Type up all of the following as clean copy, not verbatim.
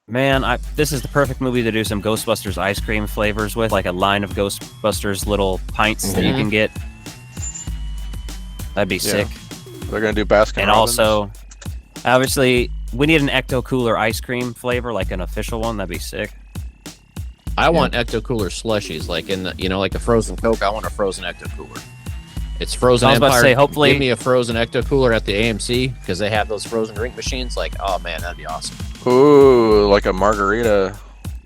Man, this is the perfect movie to do some Ghostbusters ice cream flavors with, like a line of Ghostbusters little pints that you can get. That'd be sick. They're gonna do Baskin And Robbins. also, obviously, we need an Ecto Cooler ice cream flavor, like an official one. That'd be sick. I want Ecto Cooler slushies, like in the, like a frozen Coke. I want a frozen Ecto Cooler. It's frozen. I was about Empire. to say, hopefully, give me a frozen Ecto Cooler at the AMC because they have those frozen drink machines. Like, oh man, that'd be awesome. Ooh, like a margarita.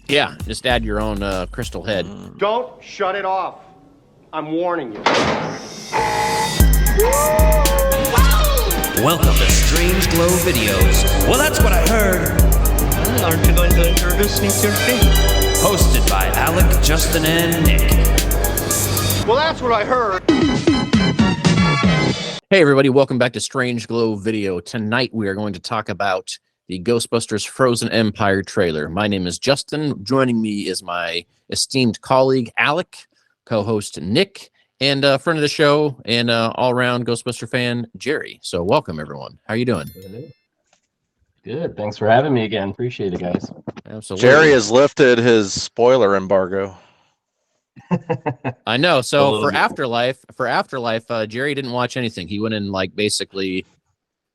Yeah, just add your own crystal head. Don't shut it off. I'm warning you. Welcome to Strange Glow Videos. Well, that's what I heard. Aren't you going to introduce me to your friend? Hosted by Alec, Justin, and Nick. Well, that's what I heard. Hey everybody, welcome back to Strange Glow Video. Tonight we are going to talk about the Ghostbusters Frozen Empire trailer. My name is Justin. Joining me is my esteemed colleague Alec, co-host Nick, and friend of the show and all-around Ghostbuster fan Jerry. So welcome everyone. How are you doing? Good. Thanks for having me again. Appreciate it, guys. Absolutely. Jerry has lifted his spoiler embargo. I know. So for Afterlife, Jerry didn't watch anything. He went in like basically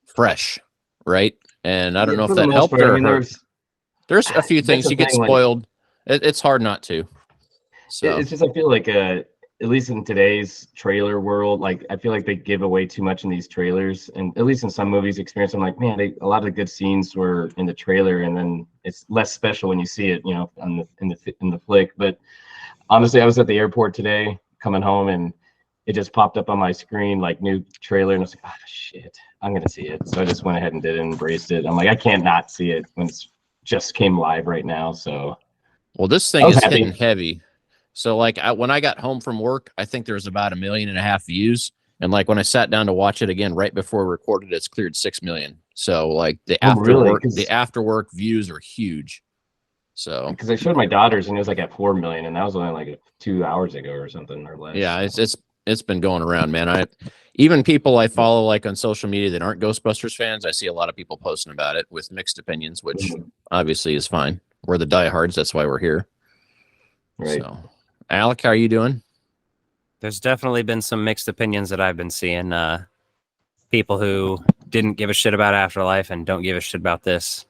fresh, right? And I don't know if that helped or hurt. There's a few things you get spoiled. It's hard not to. So it's just I feel like at least in today's trailer world, like I feel like they give away too much in these trailers, and at least in some movies experience, I'm like, man, a lot of the good scenes were in the trailer, and then it's less special when you see it, in the flick. But honestly, I was at the airport today coming home, and it just popped up on my screen like new trailer, and I was like, oh shit, I'm gonna see it. So I just went ahead and did it and embraced it. I'm like, I can't not see it when it's just came live right now. So well, this thing is hitting heavy. So like when I got home from work, I think there was about 1.5 million views. And like when I sat down to watch it again right before we recorded, it's cleared 6 million. So like the after work views are huge. So because I showed my daughters and it was like at 4 million, and that was only like 2 hours ago or something or less. Yeah, it's been going around, man. Even people I follow like on social media that aren't Ghostbusters fans, I see a lot of people posting about it with mixed opinions, which obviously is fine. We're the diehards, that's why we're here. Right. So Alec, how are you doing? There's definitely been some mixed opinions that I've been seeing. People who didn't give a shit about Afterlife and don't give a shit about this.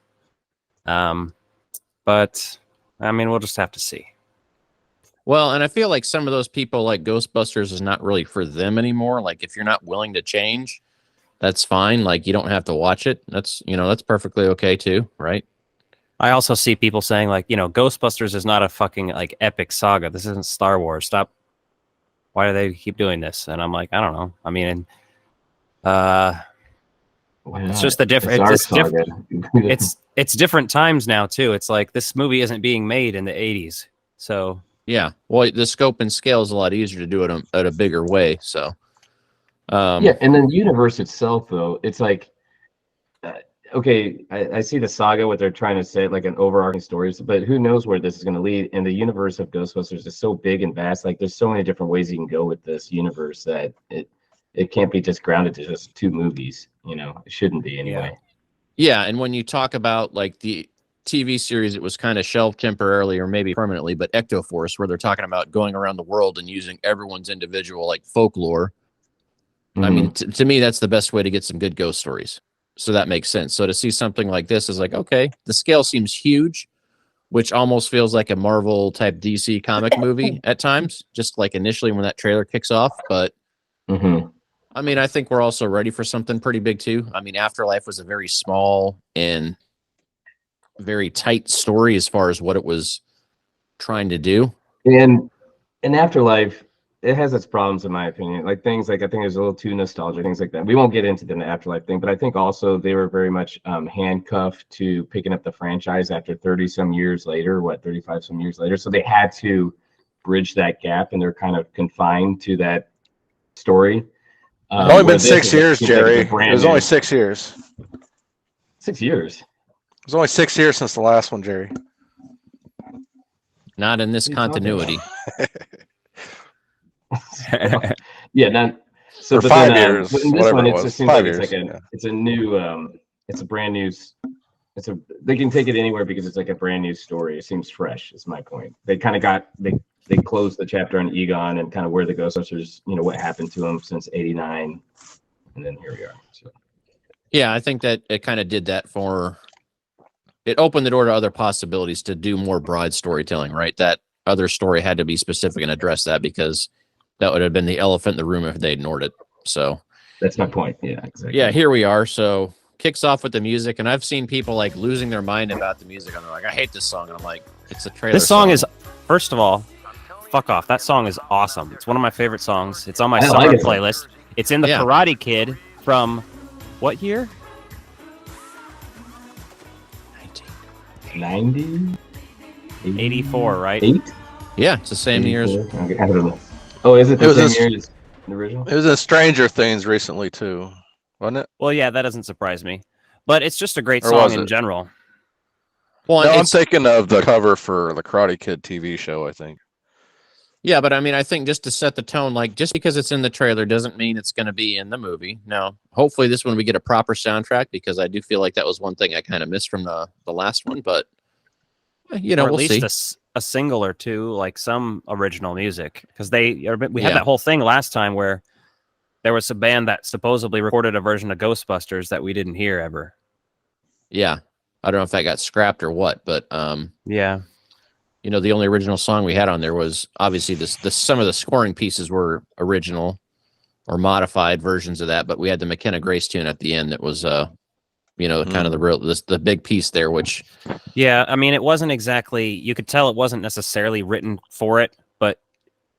But I mean, we'll just have to see. Well, and I feel like some of those people like Ghostbusters is not really for them anymore. Like if you're not willing to change, that's fine. Like you don't have to watch it. That's perfectly okay too, right? I also see people saying like, Ghostbusters is not a fucking like epic saga. This isn't Star Wars. Stop. Why do they keep doing this? And I'm like, I don't know. I mean, it's just the different. It's different times now too. It's like this movie isn't being made in the 80s. So yeah, well, the scope and scale is a lot easier to do it at a bigger way. So yeah, and then the universe itself, though, it's like. Okay, I see the saga, what they're trying to say, like an overarching story, but who knows where this is going to lead? And the universe of Ghostbusters is so big and vast. Like, there's so many different ways you can go with this universe that it can't be just grounded to just 2 movies. It shouldn't be anyway. Yeah, and when you talk about like the TV series, it was kind of shelved temporarily or maybe permanently, but Ecto Force, where they're talking about going around the world and using everyone's individual like folklore. I mean, to me, that's the best way to get some good ghost stories. So that makes sense. So to see something like this is like, okay, the scale seems huge, which almost feels like a Marvel type DC comic movie at times, just like initially when that trailer kicks off. But I mean, I think we're also ready for something pretty big too. I mean, Afterlife was a very small and very tight story as far as what it was trying to do. And in Afterlife, it has its problems, in my opinion. Like things like I think there's a little too nostalgic, things like that. We won't get into the Afterlife thing, but I think also they were very much handcuffed to picking up the franchise after 30 some years later, 35 some years later. So they had to bridge that gap, and they're kind of confined to that story. It's only been 6 years, Jerry. It was only 6 years. 6 years. It was only 6 years since the last one, Jerry. Not in this continuity. Yeah, not so. For 5 years. But in this one, it just seems like it's like it's a new, it's a brand new they can take it anywhere because it's like a brand new story. It seems fresh. Is my point. They kind of they closed the chapter on Egon and kind of where the Ghostbusters, what happened to him since '89, and then here we are. So. Yeah, I think that it kind of did that it opened the door to other possibilities to do more broad storytelling, right? That other story had to be specific and address that because that would have been the elephant in the room if they ignored it. So that's my point. Yeah, exactly. Yeah, here we are. So kicks off with the music, and I've seen people like losing their mind about the music, and they're like, I hate this song. And I'm like, it's a trailer. This song is, first of all, fuck off. That song is awesome. It's one of my favorite songs. It's on my summer playlist. It's in the Karate Kid from what year? 90? 84, right? 8? Yeah, it's the same year. Okay, I don't know. Oh, is it the same year as the original? It was in Stranger Things recently too, wasn't it? Well, yeah, that doesn't surprise me. But it's just a great song in general. Well, no, I'm thinking of the cover for the Karate Kid TV show, I think. Yeah, but I mean, I think just to set the tone, like just because it's in the trailer doesn't mean it's going to be in the movie. Now, hopefully this one we get a proper soundtrack because I do feel like that was one thing I kind of missed from the last one, but or we'll at least see. A single or two, like some original music, because we had that whole thing last time where there was a band that supposedly recorded a version of Ghostbusters that we didn't hear ever. Yeah, I don't know if that got scrapped or what, but yeah, the only original song we had on there was obviously some of the scoring pieces were original or modified versions of that, but we had the McKenna Grace tune at the end that was kind of the big piece there, which I mean, it wasn't exactly, you could tell it wasn't necessarily written for it, but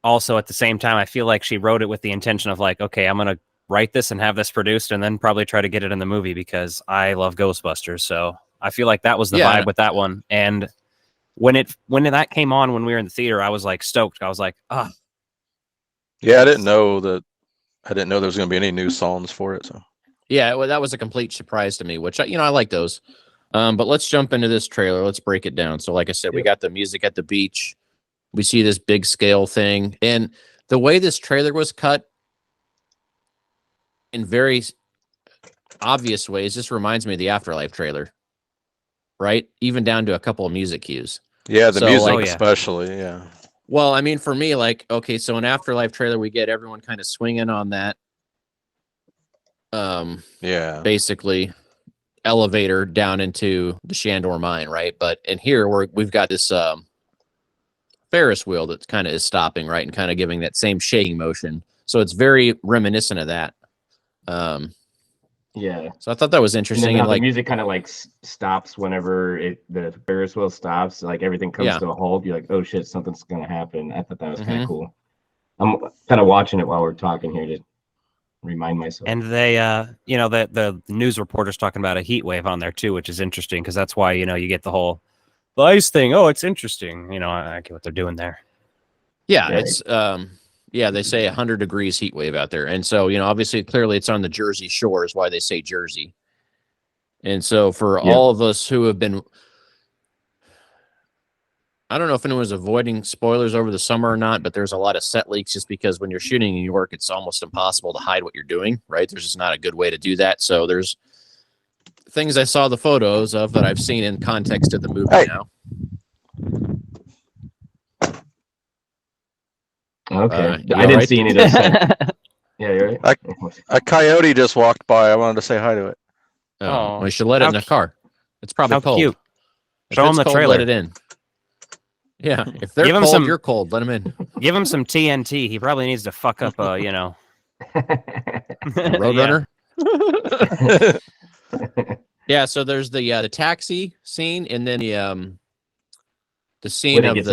also at the same time, I feel like she wrote it with the intention of like, okay, I'm going to write this and have this produced and then probably try to get it in the movie because I love Ghostbusters. So I feel like that was the vibe with that one. And when that came on, when we were in the theater, I was like stoked. I was like, ah. Yeah, I didn't know there was going to be any new songs for it. So yeah, well, that was a complete surprise to me, which I like those. But let's jump into this trailer. Let's break it down. So like I said, we got the music at the beach. We see this big scale thing. And the way this trailer was cut in very obvious ways, this reminds me of the Afterlife trailer, right? Even down to a couple of music cues. Yeah, the music especially, yeah. Well, I mean, for me, like, okay, so in Afterlife trailer, we get everyone kind of swinging on that basically elevator down into the Shandor mine, right? But in here we've got this Ferris wheel that kind of is stopping, right, and kind of giving that same shaking motion. So it's very reminiscent of that. So I thought that was interesting. And like the music kind of like stops whenever the Ferris wheel stops, like everything comes to a halt. You're like, oh shit, something's gonna happen. I thought that was kind of cool. I'm kind of watching it while we're talking here to remind myself. And they, the news reporters talking about a heat wave on there too, which is interesting because that's why you get the ice thing. Oh, it's interesting. I get what they're doing there. Yeah, it's they say 100 degrees heat wave out there, and so obviously, clearly, it's on the Jersey Shore is why they say Jersey. And so for all of us who have been, I don't know if anyone's avoiding spoilers over the summer or not, but there's a lot of set leaks just because when you're shooting in New York, it's almost impossible to hide what you're doing, right? There's just not a good way to do that. So there's things I saw the photos of that I've seen in context of the movie now. Okay. I didn't see any of those. Yeah, you're right. A coyote just walked by. I wanted to say hi to it. Oh, we should let it in the car. It's probably cold. Cute. Show him the trailer. Let it in. Yeah, if they're cold, you're cold. Let him in. Give him some TNT. He probably needs to fuck up, Roadrunner. Yeah. So there's the taxi scene, and then the scene of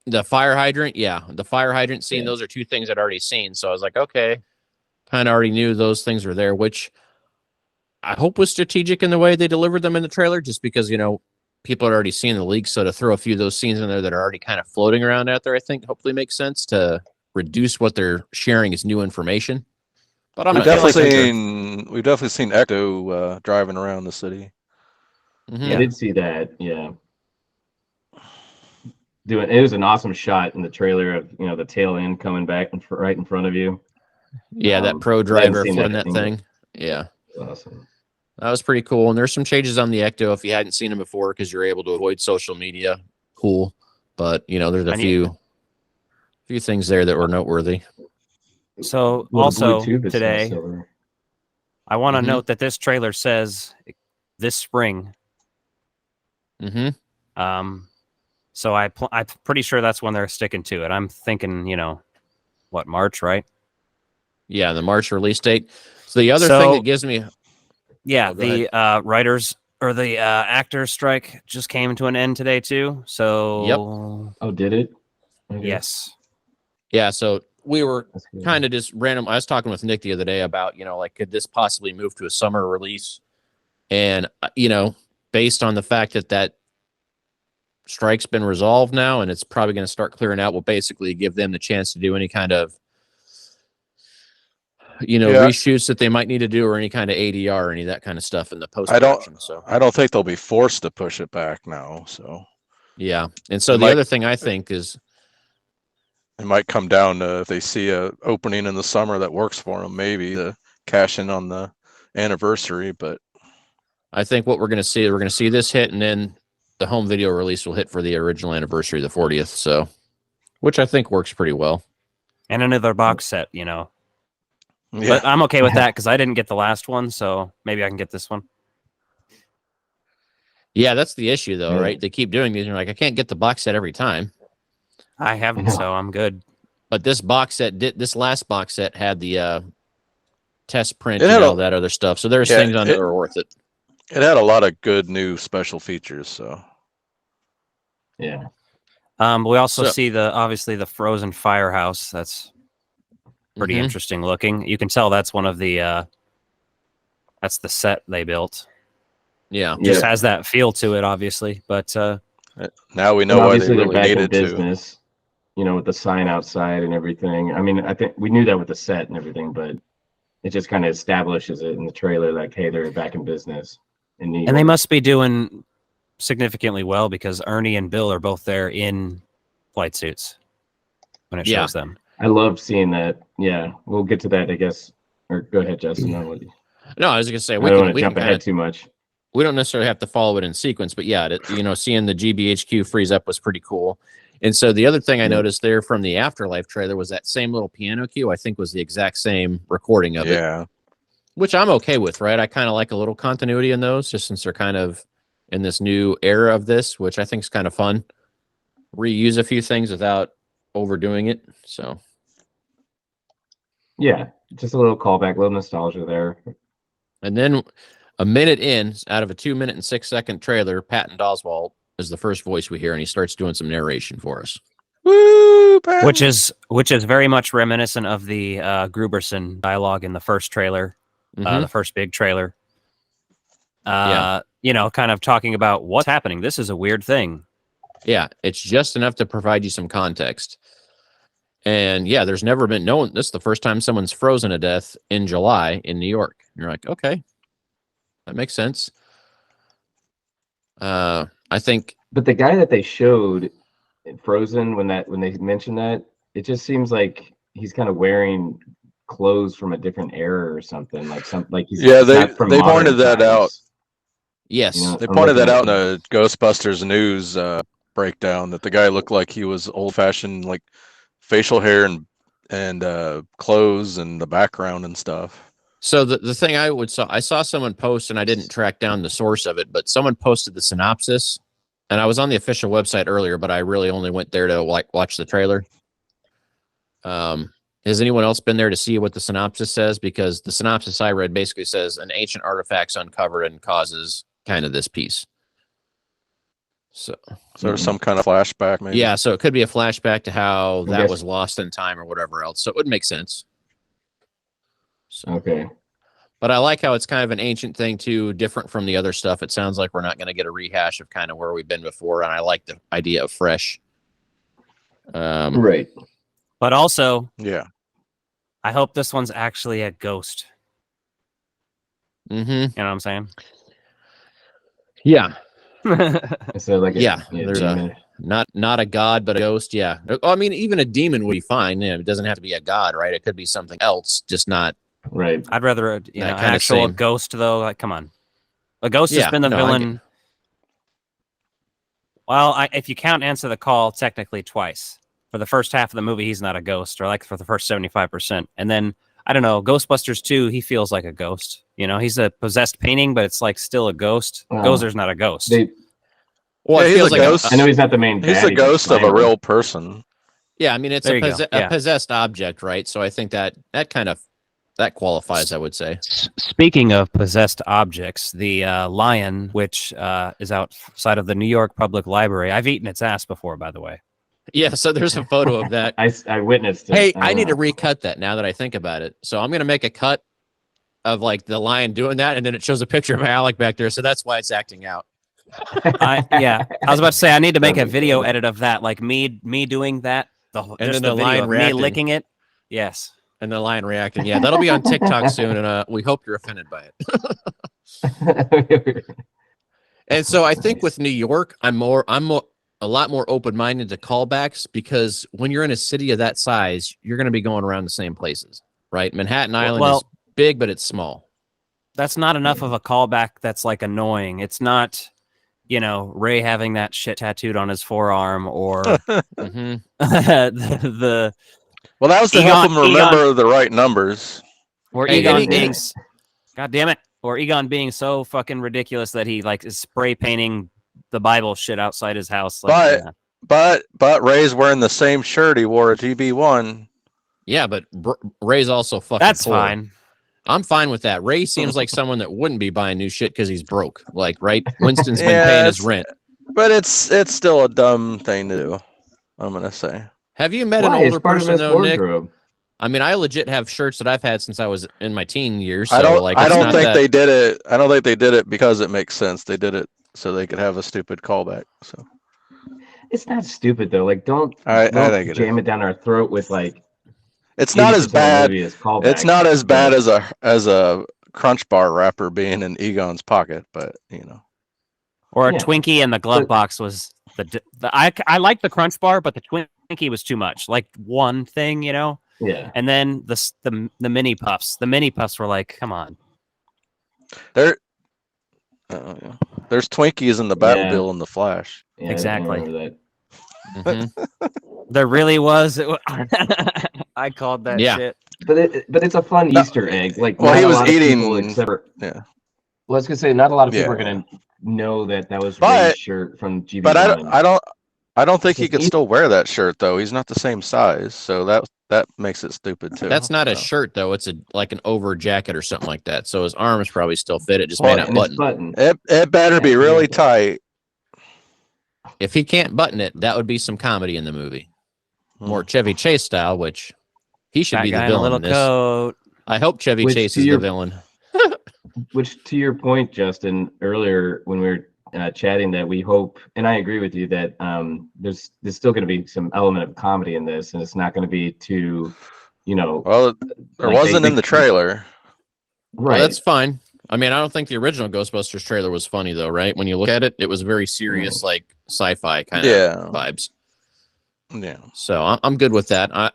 the fire hydrant. Yeah, the fire hydrant scene. Yeah. Those are two things I'd already seen. So I was like, okay, kind of already knew those things were there, which I hope was strategic in the way they delivered them in the trailer, just because people had already seen the leaks, so to throw a few of those scenes in there that are already kind of floating around out there, I think hopefully makes sense to reduce what they're sharing as new information. But we've definitely seen Ecto driving around the city. Mm-hmm. I did see that. Yeah, it was an awesome shot in the trailer of the tail end coming back right in front of you. Yeah, that pro driver flipping that thing. Yeah, awesome. That was pretty cool. And there's some changes on the Ecto if you hadn't seen them before because you're able to avoid social media. Cool. But, you know, there's a few things there that were noteworthy. So Well, the also Bluetooth is still today, silver. I want to Mhm. note that this trailer says this spring. Mm-hmm. So I'm pretty sure that's when they're sticking to it. I'm thinking, you know, what, March, right? Yeah, the March release date. So the other thing that gives me... Yeah, Oh, go the writers or the actors strike just came to an end today too. So Oh, did it? Okay. yes. Yeah, so we were That's good. kind of just random. I was talking with Nick the other day about, you know, like, could this possibly move to a summer release? And, you know, based on the fact that strike's been resolved now and it's probably going to start clearing out, will basically give them the chance to do any kind of, you know, Yeah. reshoots that they might need to do or any kind of ADR or any of that kind of stuff in the post I don't. production. So, I don't think they'll be forced to push it back now. So yeah. And so It the might- other thing I think is, it might come down to if they see a opening in the summer that works for them, maybe to cash in on the anniversary. But I think what we're going to see this hit, and then the home video release will hit for the original anniversary, the 40th. So, which I think works pretty well. And another box set, you know. yeah, But I'm okay with that because I didn't get the last one, so maybe I can get this one. Yeah, that's the issue, though, Yeah. right? They keep doing these, and you're like, I can't get the box set every time. I haven't, so I'm good. But this this last box set had the test print It and had all a- that other stuff. So there's Yeah, things on it that are worth it. it had a lot of good new special features. So Yeah. We also So- see obviously the frozen firehouse. That's pretty Mhm. interesting looking. You can tell that's one of the that's the set they built. Yeah. Just Yeah. has that feel to it, obviously. But now we know And why they obviously they're really back in needed to. business, you know, with the sign outside and everything. I mean, I think we knew that with the set and everything, but it just kind of establishes it in the trailer, like, hey, they're back in business in New York. and they must be doing significantly well because Ernie and Bill are both there in flight suits when it Yeah. shows them. I love seeing that. Yeah, we'll get to that, I guess. Or go ahead, Justin. No, I was gonna say I don't want to we jump can ahead too much. we don't necessarily have to follow it in sequence, but yeah, you know, seeing the GBHQ freeze up was pretty cool. And so the other thing I Yeah. noticed there from the Afterlife trailer was that same little piano cue. I think was the exact same recording of it, Yeah, which I'm okay with. Right, I kind of like a little continuity in those, just since they're kind of in this new era of this, which I think is kind of fun. Reuse a few things without overdoing it. So Yeah, just a little callback, a little nostalgia there. and then a minute in, out of a 2 minute and 6 second trailer, Patton Oswalt is the first voice we hear, and he starts doing some narration for us. woo, Pat. Which is very much reminiscent of the Gruberson dialogue in the first trailer, Mhm. the first big trailer. Yeah. You know, kind of talking about what's happening. This is a weird thing. Yeah, it's just enough to provide you some context. And yeah, there's never been this is the first time someone's frozen to death in July in New York. And you're like, okay, that makes sense. I think But the guy that they showed in Frozen, when they mentioned that, it just seems like he's kind of wearing clothes from a different era or something. Like he's Yeah, it's they- not from they modern pointed that times. out. yes, You know, They I'm pointed that looking out at in a Ghostbusters news breakdown that the guy looked like he was old fashioned, like facial hair and clothes and the background and stuff. So the thing I saw someone post, and I didn't track down the source of it, but someone posted the synopsis, and I was on the official website earlier, but I really only went there to watch the trailer. Has anyone else been there to see what the synopsis says? Because the synopsis I read basically says an ancient artifact's uncovered and causes kind of this piece. So there's some kind of flashback, maybe. yeah, so it could be a flashback to how I that guess- was lost in time or whatever else. So it would make sense. So, Okay. but I like how it's kind of an ancient thing too, different from the other stuff. It sounds like we're not going to get a rehash of kind of where we've been before, and I like the idea of fresh. Right. But also, Yeah. I hope this one's actually a ghost. Mm-hmm. You know what I'm saying? Yeah, So like Yeah, there's a- demon. not a god, but a ghost. Yeah, I mean, even a demon would be fine. Yeah, it doesn't have to be a god, right? It could be something else, just not. Right. I'd rather That an kinda actual same. ghost though. Like, come on. A ghost has Yeah, been the no, I villain. Well, if you count Answer the Call, technically twice. For the first half of the movie, he's not a ghost, or like for the first 75%. And then, I don't know, Ghostbusters 2, he feels like a ghost. You know, he's a possessed painting, but it's like still a ghost. Gozer's not a ghost. Well, Yeah, it he's feels a like ghost. I know he's not the main. He's baddie, a but ghost of a Slimer. real person. yeah, I mean, it's There a, you go. a Yeah. possessed object, right? So I think that kind of qualifies, I would say. Speaking of possessed objects, the lion, which is outside of the New York Public Library, I've eaten its ass before, by the way. Yeah, so there's a photo of that. I witnessed it. Hey, I need to recut that now that I think about it. So I'm gonna make a cut of like the lion doing that, and then it shows a picture of Alec back there. So that's why it's acting out. I was about to say I need to make a video edit of that, like me doing that. And just then the the video lion of me reacting. licking it. Yes. And the lion reacting. Yeah, that'll be on TikTok soon, and we hope you're offended by it. And so I think with New York, I'm a lot more open-minded to callbacks, because when you're in a city of that size, you're going to be going around the same places, right? Manhattan Island is big, but it's small. That's not enough of a callback that's like annoying. It's not, you know, Ray having that shit tattooed on his forearm, or Mhm. the Well, that was to help him remember the right numbers. or Hey, Egon any- being God damn it. Or Egon being so fucking ridiculous that he like is spray painting the Bible shit outside his house. Like, But Ray's wearing the same shirt he wore at GB1. Yeah, but Ray's also fucking that's poor. fine. I'm fine with that. Ray seems like someone that wouldn't be buying new shit because he's broke. Like, right? Winston's been Yeah, paying his rent. But it's still a dumb thing to do, I'm gonna say. Have you met an Why? It's older part of person his though, Nick? wardrobe. I mean, I legit have shirts that I've had since I was in my teen years. So I don't it's think they did it. I don't think they did it because it makes sense. They did it so they could have a stupid callback. So It's not stupid though. Like, don't I think it jam is. it down our throat with like. It's not as 80% of the bad. movie is callbacks. It's not as bad as a Crunch Bar wrapper being in Egon's pocket, but you know. Or a Yeah. Twinkie in the glove box was I like the Crunch Bar, but the Twinkie was too much. Like one thing, you know. Yeah. And then the mini puffs. The mini puffs were like, come on. There's Twinkies in the Batmobile in the Flash. Yeah, Exactly. I remember that. Mhm. There really was. I called that Yeah. shit. But it's a fun Easter egg. Like, Well, not he a was lot of eating- people except for, Yeah. well, I was gonna say not a lot of people are Yeah. gonna know that was But- Ray's shirt from GB1. But I don't think he It's could easy. still wear that shirt though. He's not the same size, so that makes it stupid too. That's not a So. shirt though. It's like an over jacket or something like that. So his arms probably still fit. It just Well, may not and it's button. button. It better be really tight. If he can't button it, that would be some comedy in the movie. Hmm. More Chevy Chase style, which he should That be the guy in a villain little in this. coat. I hope Chevy Which, Chase to is the your- villain. Which, to your point, Justin, earlier when we were chatting, that we hope, and I agree with you that there's still going to be some element of comedy in this, and it's not going to be too, you know, Well, there Like, wasn't they- in the trailer. Well, right. that's fine. I mean, I don't think the original Ghostbusters trailer was funny though, right? When you look at it, it was very serious, like sci-fi kind of Yeah. vibes. Yeah. So I'm good with that. I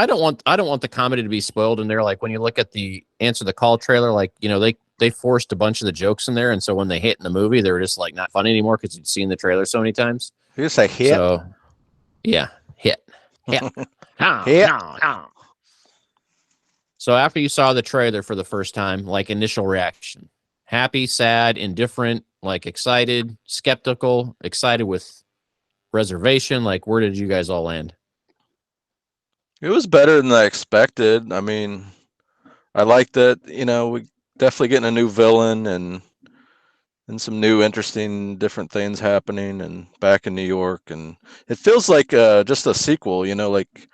don't want the comedy to be spoiled in there. Like when you look at the Answer the Call trailer, like, you know, they forced a bunch of the jokes in there, and so when they hit in the movie, they were just like not funny anymore because you'd seen the trailer so many times. You just say hit. So yeah, hit. Hit. So after you saw the trailer for the first time, like initial reaction, happy, sad, indifferent, like excited, skeptical, excited with reservation, like where did you guys all land? It was better than I expected. I mean, I like that, you know, we definitely getting a new villain and some new interesting different things happening and back in New York, and it feels like just a sequel, you know, like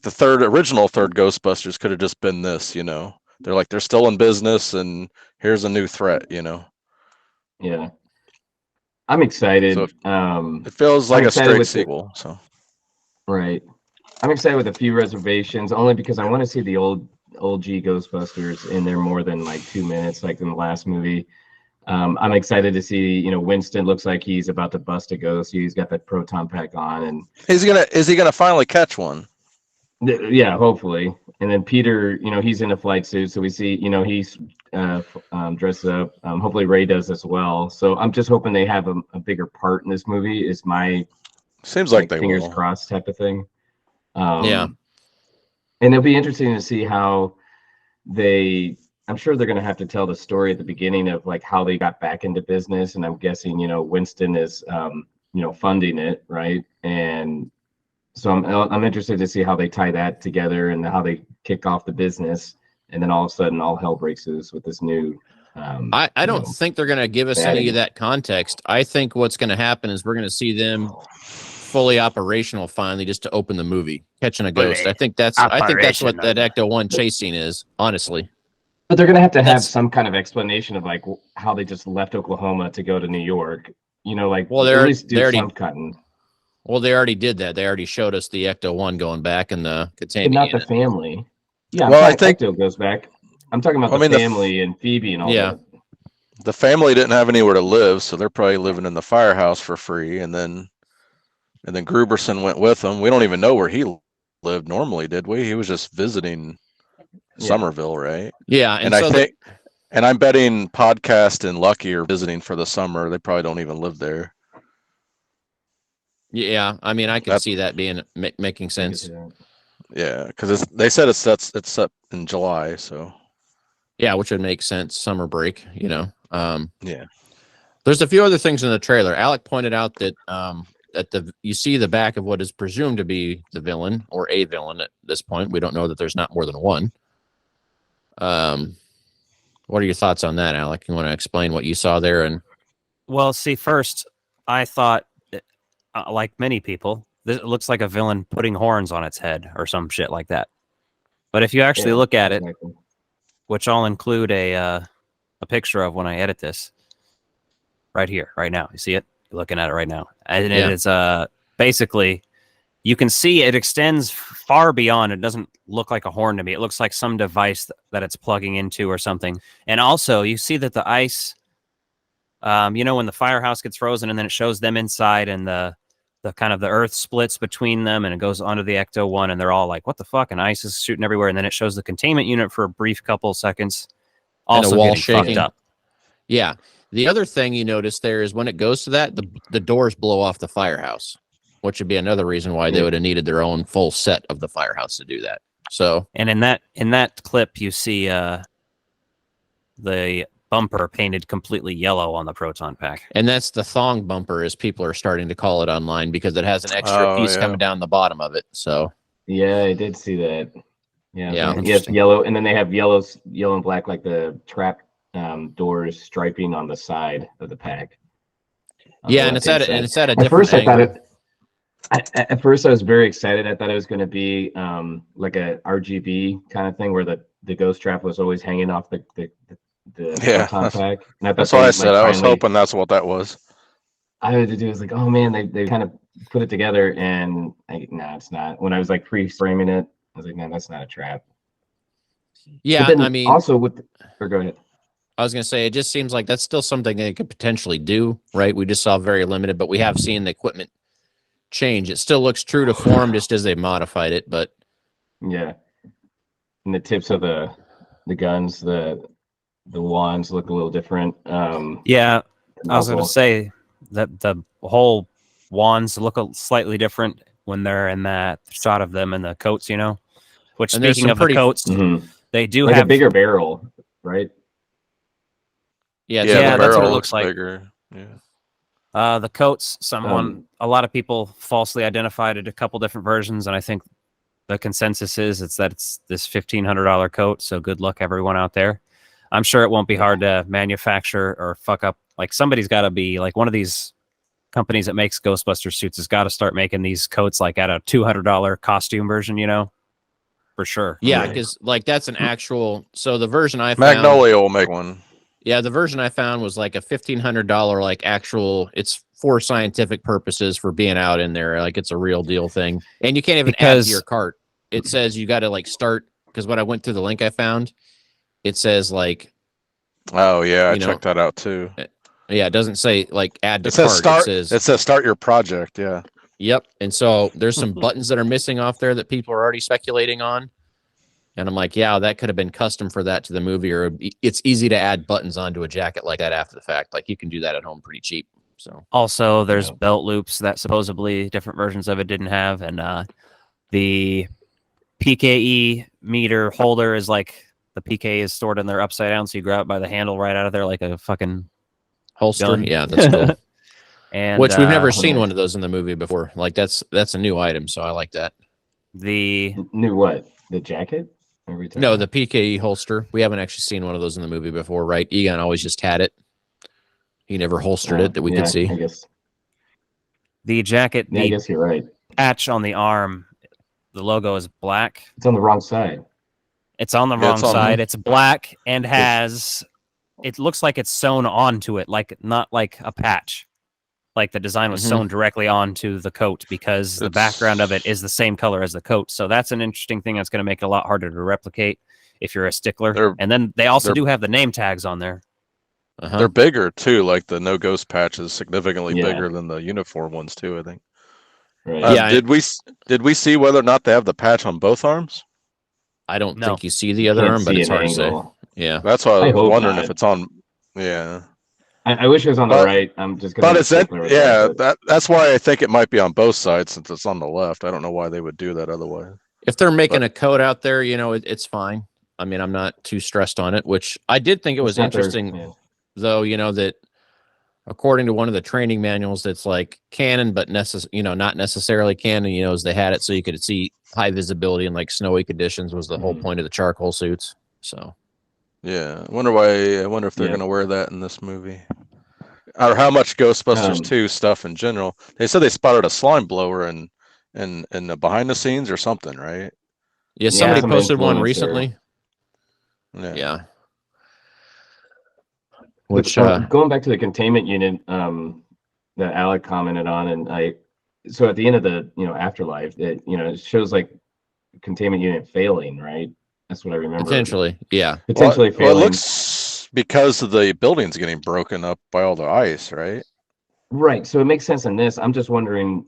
the original third Ghostbusters could have just been this, you know. They're still in business and here's a new threat, you know. Yeah. I'm excited. So It feels like I'm a excited straight with the- sequel. So Right. I'm excited with a few reservations, only because I want to see the old G Ghostbusters in there more than like 2 minutes, like in the last movie. I'm excited to see, you know, Winston looks like he's about to bust a ghost. He's got that proton pack on, and is he gonna finally catch one? yeah, hopefully. And then Peter, you know, he's in a flight suit, so we see, you know, he's dresses up. Hopefully Ray does as well. So I'm just hoping they have a bigger part in this movie. Is my Seems like they fingers will. crossed type of thing. Yeah. And it'll be interesting to see how I'm sure they're going to have to tell the story at the beginning of like how they got back into business. And I'm guessing, Winston is, funding it. Right. And so I'm interested to see how they tie that together and how they kick off the business. And then all of a sudden all hell breaks loose with this new, I don't think they're going to give us any of that context. I think what's going to happen is we're going to see them fully operational finally just to open the movie, catching a ghost. I think that's what that Ecto 1 chase scene is, honestly. But they're going to have some kind of explanation of like how they just left Oklahoma to go to New York. Well, at least do some cutting. Well, they already did that. They already showed us the Ecto 1 going back in the containment But not unit. the family. Yeah, well, I think Ecto goes back. I'm talking about the family and Phoebe and all that. The family didn't have anywhere to live, so they're probably living in the firehouse for free. And then Gruberson went with them. We don't even know where he lived normally, did we? He was just visiting Somerville, right? Yeah, and I'm betting Podcast and Lucky are visiting for the summer. They probably don't even live there. Yeah, I mean, I can see that being making sense. Yeah, because they said it's set in July, so yeah, which would make sense. Summer break, Yeah. There's a few other things in the trailer. Alec pointed out that you see the back of what is presumed to be the villain or a villain at this point. We don't know that there's not more than one. What are your thoughts on that, Alec? You want to explain what you saw there? And well, see, first I thought, like many people, this looks like a villain putting horns on its head or some shit like that. But if you actually look at it, which I'll include a picture of when I edit this, right here, right now. You see it? You're looking at it right now. And it is basically, you can see it extends far beyond. It doesn't look like a horn to me. It looks like some device that it's plugging into or something. And also, you see that the ice, when the firehouse gets frozen and then it shows them inside and the kind of the earth splits between them and it goes onto the Ecto 1 and they're all like, what the fuck? And ice is shooting everywhere. And then it shows the containment unit for a brief couple seconds. Also and a wall getting shaking. fucked up. Yeah. The other thing you notice there is when it goes to that, the doors blow off the firehouse, which would be another reason why they would have needed their own full set of the firehouse to do that. So, and in that clip, you see the bumper painted completely yellow on the proton pack, and that's the thong bumper, as people are starting to call it online, because it has an extra piece coming down the bottom of it. So, yeah, I did see that. Yeah, yes, yellow, and then they have yellow and black, like the trap doors striping on the side of the pack. Yeah, and it's at a different At first, angle. I thought at first I was very excited. I thought it was going to be like a RGB kind of thing where the ghost trap was always hanging off the proton pack. And that's what I said. I was hoping that's what that was. I had to do is like, oh man, they kind of put it together, and it's not. When I was like pre-framing it, I was like, man, that's not a trap. Yeah, then I mean, also or go ahead. I was going to say, it just seems like that's still something they could potentially do, right? We just saw very limited, but we have seen the equipment change. It still looks true to form, just as they modified it, but yeah. And the tips of the guns, the wands look a little different. Yeah, I was going to say that the whole wands look slightly different when they're in that shot of them in the coats, Which, and speaking of the coats, they do like have a bigger barrel, right? Yeah, that's barrel what it looks like. bigger. Yeah. The coats, a lot of people falsely identified it a couple different versions, and I think the consensus is it's this $1,500 coat. So good luck, everyone out there. I'm sure it won't be hard to manufacture or fuck up. Like somebody's got to be like one of these companies that makes Ghostbusters suits has got to start making these coats like at a $200 costume version, for sure. Yeah, because like that's an actual. So the version I found, Magnolia will make one. Yeah, the version I found was like a $1,500 like actual. It's for scientific purposes for being out in there. Like it's a real deal thing, and you can't even add to your cart. It says you got to like start, because when I went through the link I found, it says like. Oh yeah, I checked that out too. Yeah, it doesn't say like add to it says cart. Start. It says start your project. Yeah. Yep, and so there's some buttons that are missing off there that people are already speculating on. And I'm like, yeah, that could have been custom for that to the movie, or it's easy to add buttons onto a jacket like that after the fact. Like you can do that at home pretty cheap. So Also, there's Yeah. belt loops that supposedly different versions of it didn't have, and the PKE meter holder is like the PK is stored in there upside down, so you grab it by the handle right out of there like a fucking holster, gun. yeah, that's cool. And Which we've never uh, seen one of those in the movie before. Like that's a new item, so I like that. the Knew what? The jacket? Every time. No, the PKE holster. We haven't actually seen one of those in the movie before, right? Egon always just had it. He never holstered it that we could see. I guess. jacket, Yeah, I the guess you're right. patch on the arm, the logo is black. It's on the wrong side. It's on the Yeah, wrong it's on- side. It's black and has. It looks like it's sewn onto it, like not like a patch. Like the design was Mhm. sewn directly onto the coat because the background of it is the same color as the coat. So that's an interesting thing that's going to make it a lot harder to replicate if you're a stickler. They're- And then they also they're- do have the name tags on there. Uh-huh. They're bigger too. Like the no ghost patch is significantly Yeah. bigger than the uniform ones too. I think. Right. Yeah, Did we see whether or not they have the patch on both arms? I don't No. think you see the other Can't arm, but see it's an hard to say. angle. Yeah. That's why I I was hope wondering not. if it's on. Yeah, I wish it was on the But- right. I'm just but it's in, that. yeah. That's why I think it might be on both sides since it's on the left. I don't know why they would do that otherwise. If they're making a coat out there, it's fine. I mean, I'm not too stressed on it, which I did think it was interesting, though, that according to one of the training manuals, that's like canon, but not necessarily canon, as they had it so you could see high visibility in like snowy conditions was the whole point of the charcoal suits. So Yeah, I wonder if they're Yeah. gonna wear that in this movie, or how much Ghostbusters 2 stuff in general. They said they spotted a slime blower in the behind the scenes or something, right? yeah, somebody some posted one influencer. recently. Yeah. Yeah. Which going back to the containment unit that Alec commented on, and so at the end of the afterlife, it shows like containment unit failing, right? That's what I remember. Potentially, yeah. Potentially Well, failing. it looks because of the buildings getting broken up by all the ice, right? Right. So it makes sense in this. I'm just wondering,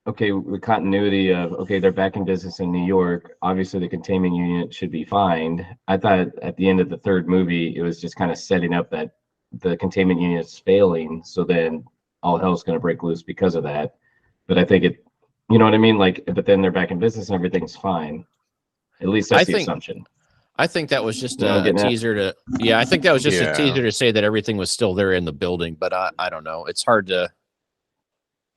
okay, the continuity of, okay, they're back in business in New York. Obviously, the containment unit should be fine. I thought at the end of the third movie, it was just kind of setting up that the containment unit's failing. So then all hell's going to break loose because of that. But I think you know what I mean? Like, but then they're back in business and everything's fine. At least that's the assumption. I think that was just You know what I'm a getting at? teaser to, yeah, I think that was just Yeah. a teaser to say that everything was still there in the building, but I don't know. It's hard to,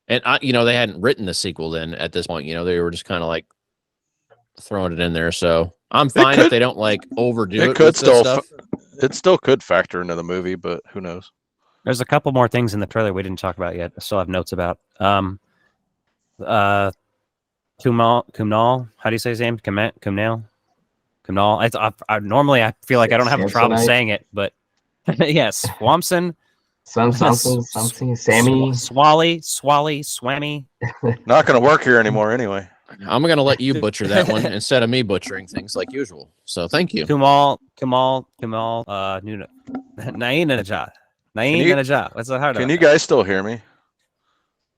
and they hadn't written the sequel then at this point, they were just kind of like throwing it in there. So I'm fine if they don't like overdo it. It could with this still, stuff. it still could factor into the movie, but who knows? There's a couple more things in the trailer we didn't talk about yet. I still have notes about. Kumnal. How do you say his name? Kumnal. I normally I feel like I don't have a problem Samsonite? saying it, but yes, Swampson. Something. Sammy. Swally. Swammy. Not gonna work here anymore anyway. I'm going to let you butcher that one instead of me butchering things like usual. So thank you. Kamal. Naina Najah. What's the hard? Can you guys still hear me?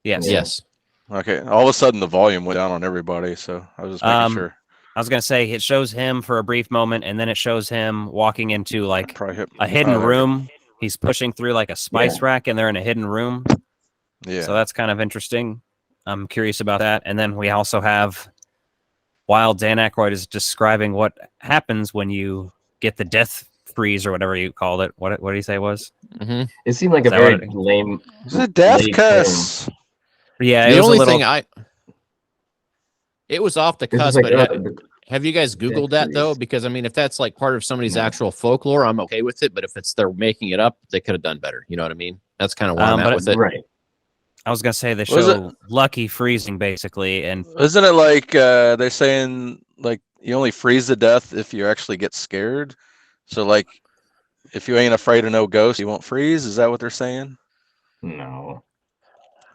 Yes. Yeah. Yes. Okay. All of a sudden, the volume went down on everybody, so I was just making sure. I was gonna say it shows him for a brief moment, and then it shows him walking into like Probably hit a hidden there. room. He's pushing through like a spice Yeah. rack, and they're in a hidden room. Yeah. So that's kind of interesting. I'm curious about that. And then we also have, while Dan Aykroyd is describing what happens when you get the death freeze or whatever you called it. What did he say it was? Mm-hmm. It seemed like a Is that very what it- lame. It's a death late cuss. Yeah, The it was only a little, thing it was off the It's cusp, just like, but have you guys Googled that though? Because I mean, if that's like part of somebody's No. actual folklore, I'm okay with it. But if they're making it up, they could have done better. You know what I mean? That's kind of why I'm at but with it. right. I was gonna say they Was show Lucky freezing basically, and Isn't it like they're saying like you only freeze to death if you actually get scared? So like if you ain't afraid of no ghost, you won't freeze. Is that what they're saying? No.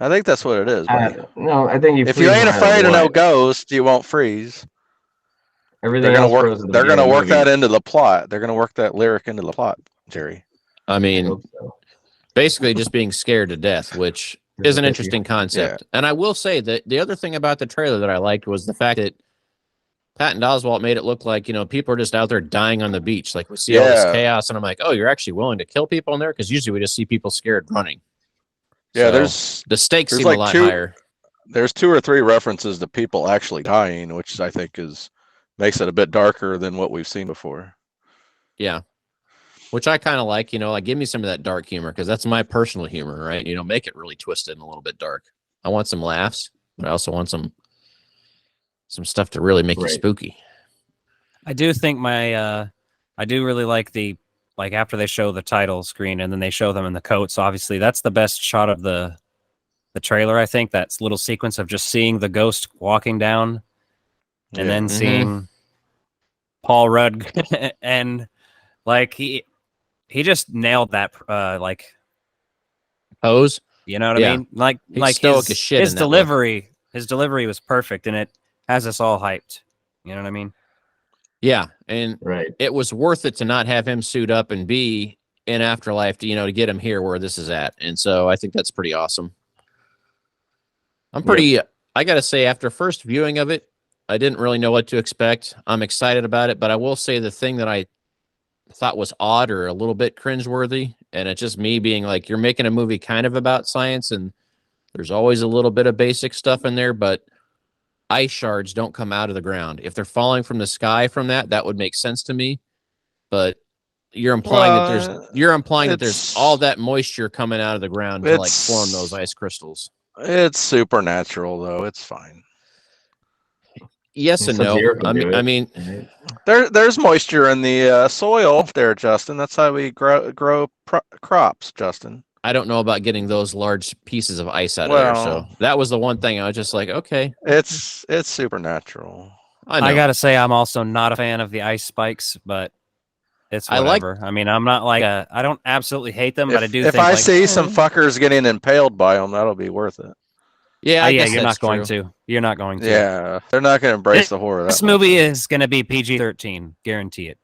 I think that's what it is. buddy. No, I think If you ain't afraid of no ghost, you won't freeze. everything They're gonna else work. froze at the They're beginning gonna of work the that movie. into the plot. They're gonna work that lyric into the plot, Jerry. I I mean, hope so. basically just being scared to death, which is an interesting concept. And I will say that the other thing about the trailer that I liked was the fact that Patton Oswalt made it look like, people are just out there dying on the beach. Like we see all this chaos, and I'm like, oh, you're actually willing to kill people in there? Because usually we just see people scared running. Yeah, So the stakes there's seem like a lot higher. There's 2 or 3 references to people actually dying, which I think makes it a bit darker than what we've seen before. Yeah. Which I kind of like, like give me some of that dark humor, because that's my personal humor, right? Make it really twisted and a little bit dark. I want some laughs, but I also want some stuff to really make you spooky. I do think I do really like after they show the title screen and then they show them in the coats. Obviously, that's the best shot of the trailer. I think that little sequence of just seeing the ghost walking down and then seeing Paul Rudd and he just nailed that pose. You know what I mean? Like stoic as shit his delivery. His delivery was perfect, and it has us all hyped. You know what I mean? Yeah, and it was worth it to not have him suit up and be in Afterlife to get him here where this is at. And so I think that's pretty awesome. I got to say, after first viewing of it, I didn't really know what to expect. I'm excited about it, but I will say the thing that I thought was odd or a little bit cringeworthy, and it's just me being like, you're making a movie kind of about science, and there's always a little bit of basic stuff in there, but ice shards don't come out of the ground. If they're falling from the sky from that would make sense to me. But you're implying that there's all that moisture coming out of the ground to form those ice crystals. It's supernatural, though. It's fine. Yes and no. I mean, there's moisture in the soil there, Justin. That's how we grow crops, Justin. I don't know about getting those large pieces of ice out of there. So that was the one thing I was just like, okay. It's supernatural. I gotta say, I'm also not a fan of the ice spikes, but it's whatever. I mean, I'm not I don't absolutely hate them, but I do. If I see some fuckers getting impaled by them, that'll be worth it. Yeah, you're not going to. You're not going to. Yeah, they're not going to embrace the horror. This movie is going to be PG-13, guarantee it.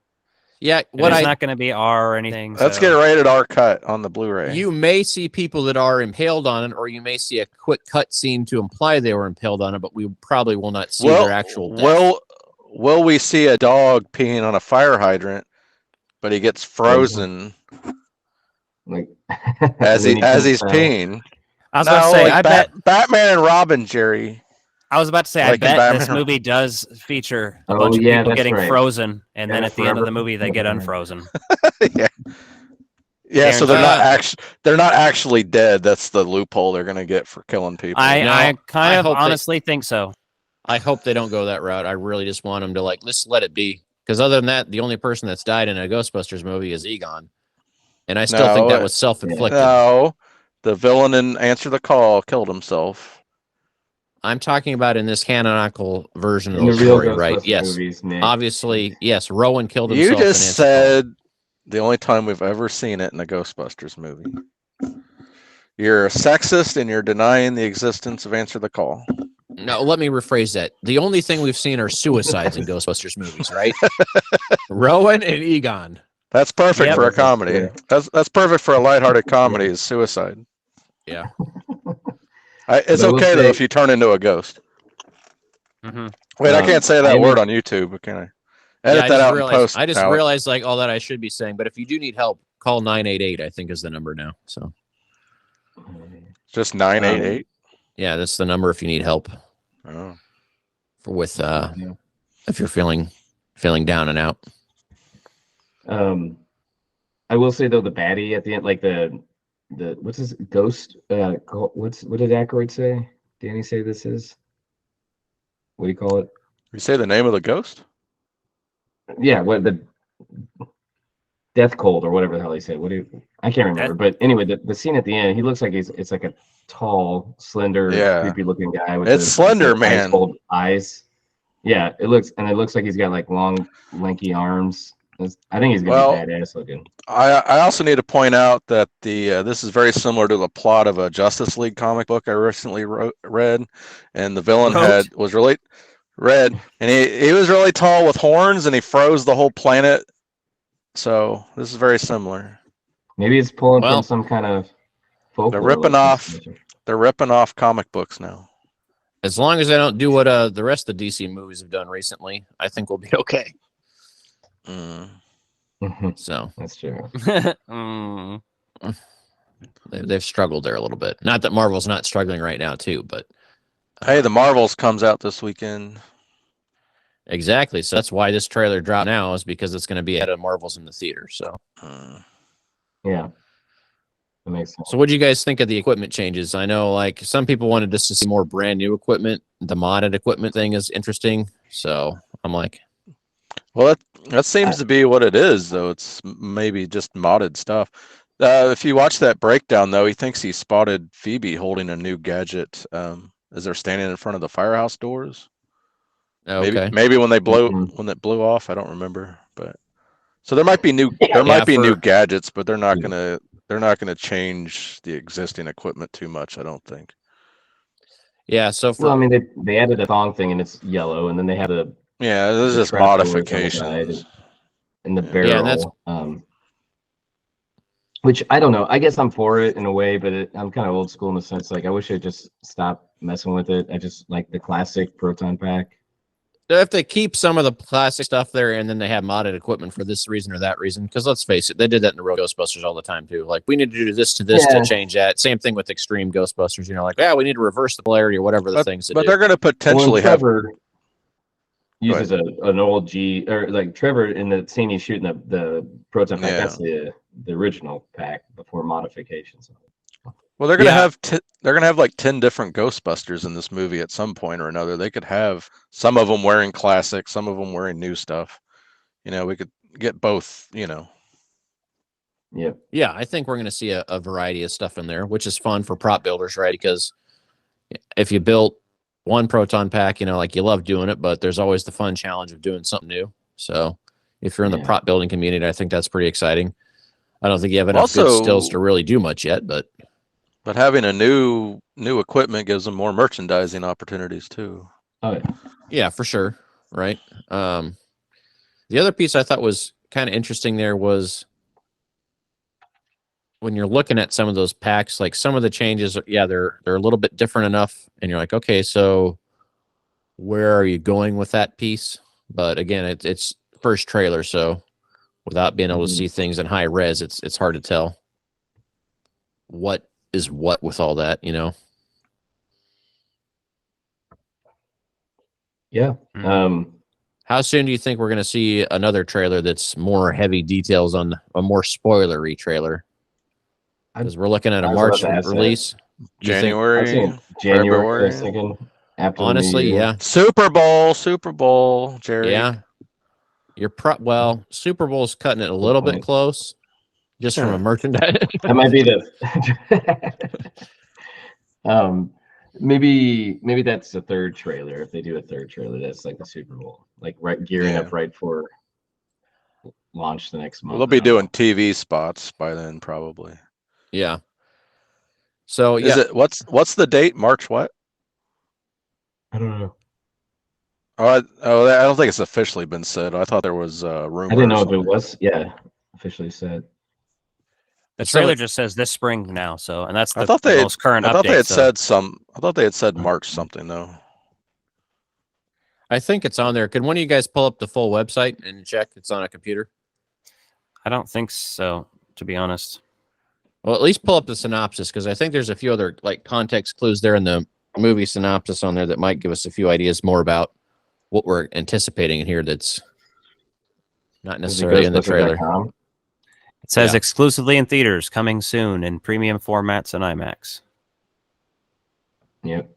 Yeah, it's not going to be R or anything. Let's get a rated R cut on the Blu-ray. You may see people that are impaled on it, or you may see a quick cut scene to imply they were impaled on it, but we probably will not see their actual death. Will we see a dog peeing on a fire hydrant, but he gets frozen as he's peeing? I was about to say, I bet Batman and Robin, Jerry. I was about to say, I bet this movie does feature a bunch of people getting frozen, and then at the end of the movie, they get unfrozen. Yeah. So they're not actually dead. That's the loophole they're gonna get for killing people. I kind of honestly think so. I hope they don't go that route. I really just want them to let's let it be. Because other than that, the only person that's died in a Ghostbusters movie is Egon, and I still think that was self-inflicted. No. The villain in Answer the Call killed himself. I'm talking about in this canonical version of the story, right? Yes. Movies, obviously, yes. Rowan killed himself. You just said the only time we've ever seen it in a Ghostbusters movie. You're a sexist and you're denying the existence of Answer the Call. No, let me rephrase that. The only thing we've seen are suicides in Ghostbusters movies, right? Rowan and Egon. That's perfect for a comedy. That's perfect for a lighthearted comedy is suicide. Yeah. It's okay though if you turn into a ghost. Mm-hmm. Wait, I can't say that word on YouTube, can I? Edit that out in post. I just realized all that I should be saying. But if you do need help, call 988. I think is the number now. So just 988. Yeah, that's the number if you need help. Oh. With if you're feeling down and out. I will say though, the baddie at the end, the what's this ghost? What did Aykroyd say? Danny say this is? What do you call it? You say the name of the ghost? Yeah, what the Death Cold or whatever the hell he said. I can't remember. But anyway, the scene at the end, he looks like it's like a tall, slender, creepy looking guy with Slender Man cold eyes. Yeah, it looks like he's got long, lanky arms. I think he's gonna be badass looking. I also need to point out that this is very similar to the plot of a Justice League comic book I recently read, and the villain was really red, and he was really tall with horns, and he froze the whole planet. So this is very similar. Maybe it's pulling from some kind of folklore. They're ripping off comic books now. As long as I don't do what the rest of the DC movies have done recently, I think we'll be okay. Mm. So That's true. Mm. they've struggled there a little bit. Not that Marvel's not struggling right now too, but Hey, the Marvels comes out this weekend. exactly. So that's why this trailer dropped now, is because it's going to be ahead of Marvel's in the theater. So Yeah, that makes sense. So what do you guys think of the equipment changes? I know like some people wanted us to see more brand new equipment. The modded equipment thing is interesting. So I'm like, Well, that seems to be what it is, though. It's maybe just modded stuff. If you watch that breakdown, though, he thinks he spotted Phoebe holding a new gadget as they're standing in front of the firehouse doors. okay. Maybe when they Mhm. when it blew off, I don't remember. But so there might be new new gadgets, but they're not gonna change the existing equipment too much, I don't think. Yeah. So Well, I mean, they added a thong thing and it's yellow, and then they had Yeah, this is the just trap doors on the side modifications. and the Yeah. barrel. Yeah, and that's which I don't know. I guess I'm for it in a way, but I'm kind of old school in the sense like I wish I'd just stop messing with it. I just like the classic proton pack. if they keep some of the plastic stuff there and then they have modded equipment for this reason or that reason, because let's face it, they did that in the real Ghostbusters all the time too. Like we need to do this to this to Yeah. change that. Same thing with Extreme Ghostbusters. You know, like we need to reverse the polarity or whatever the things. But they're going to potentially have. Trevor uses an old G, or like Trevor in the scene he's shooting the proton pack. Yeah. That's the original pack before modifications. Well, they're gonna have they're gonna have like 10 different Ghostbusters in this movie at some point or another. They could have some of them wearing classic, some of them wearing new stuff. You know, we could get both. You know. Yeah. Yeah, I think we're going to see a variety of stuff in there, which is fun for prop builders, right? Because if you built one proton pack, you know, like you love doing it, but there's always the fun challenge of doing something new. So if you're in the prop building community, I think that's pretty exciting. I don't think you have enough good stills to really do much yet, but having a new equipment gives them more merchandising opportunities too. Oh yeah. Yeah, for sure. Right. The other piece I thought was kind of interesting there was when you're looking at some of those packs, like some of the changes, yeah, they're a little bit different enough, and you're like, okay, so where are you going with that piece? But again, it's first trailer, so without being able to see things in high res, it's hard to tell what is what with all that, you know. Yeah. How soon do you think we're going to see another trailer that's more heavy details on a more spoilery trailer? Because we're looking at a March release. January. January. I was thinking after honestly, yeah. Super Bowl, Jerry. Yeah. Well, Super Bowl's cutting it a little bit close, just from a merchandise. That might be the. Maybe that's the third trailer. If they do a third trailer, that's like the Super Bowl, like gearing up right for launch the next month. Well, they'll be doing TV spots by then, probably. Yeah. So is it what's the date? March what? I don't know. I don't think it's officially been said. I thought there was rumor. I didn't know if it was. Yeah, officially said. The trailer just says this spring now, so and that's the most current update. I thought they had said I thought they had said March something though. I think it's on there. Could one of you guys pull up the full website and check it's on a computer? I don't think so, to be honest. Well, at least pull up the synopsis, because I think there's a few other like context clues there in the movie synopsis on there that might give us a few ideas more about what we're anticipating in here that's not necessarily in the trailer. It says exclusively in theaters, coming soon in premium formats and IMAX. Yep.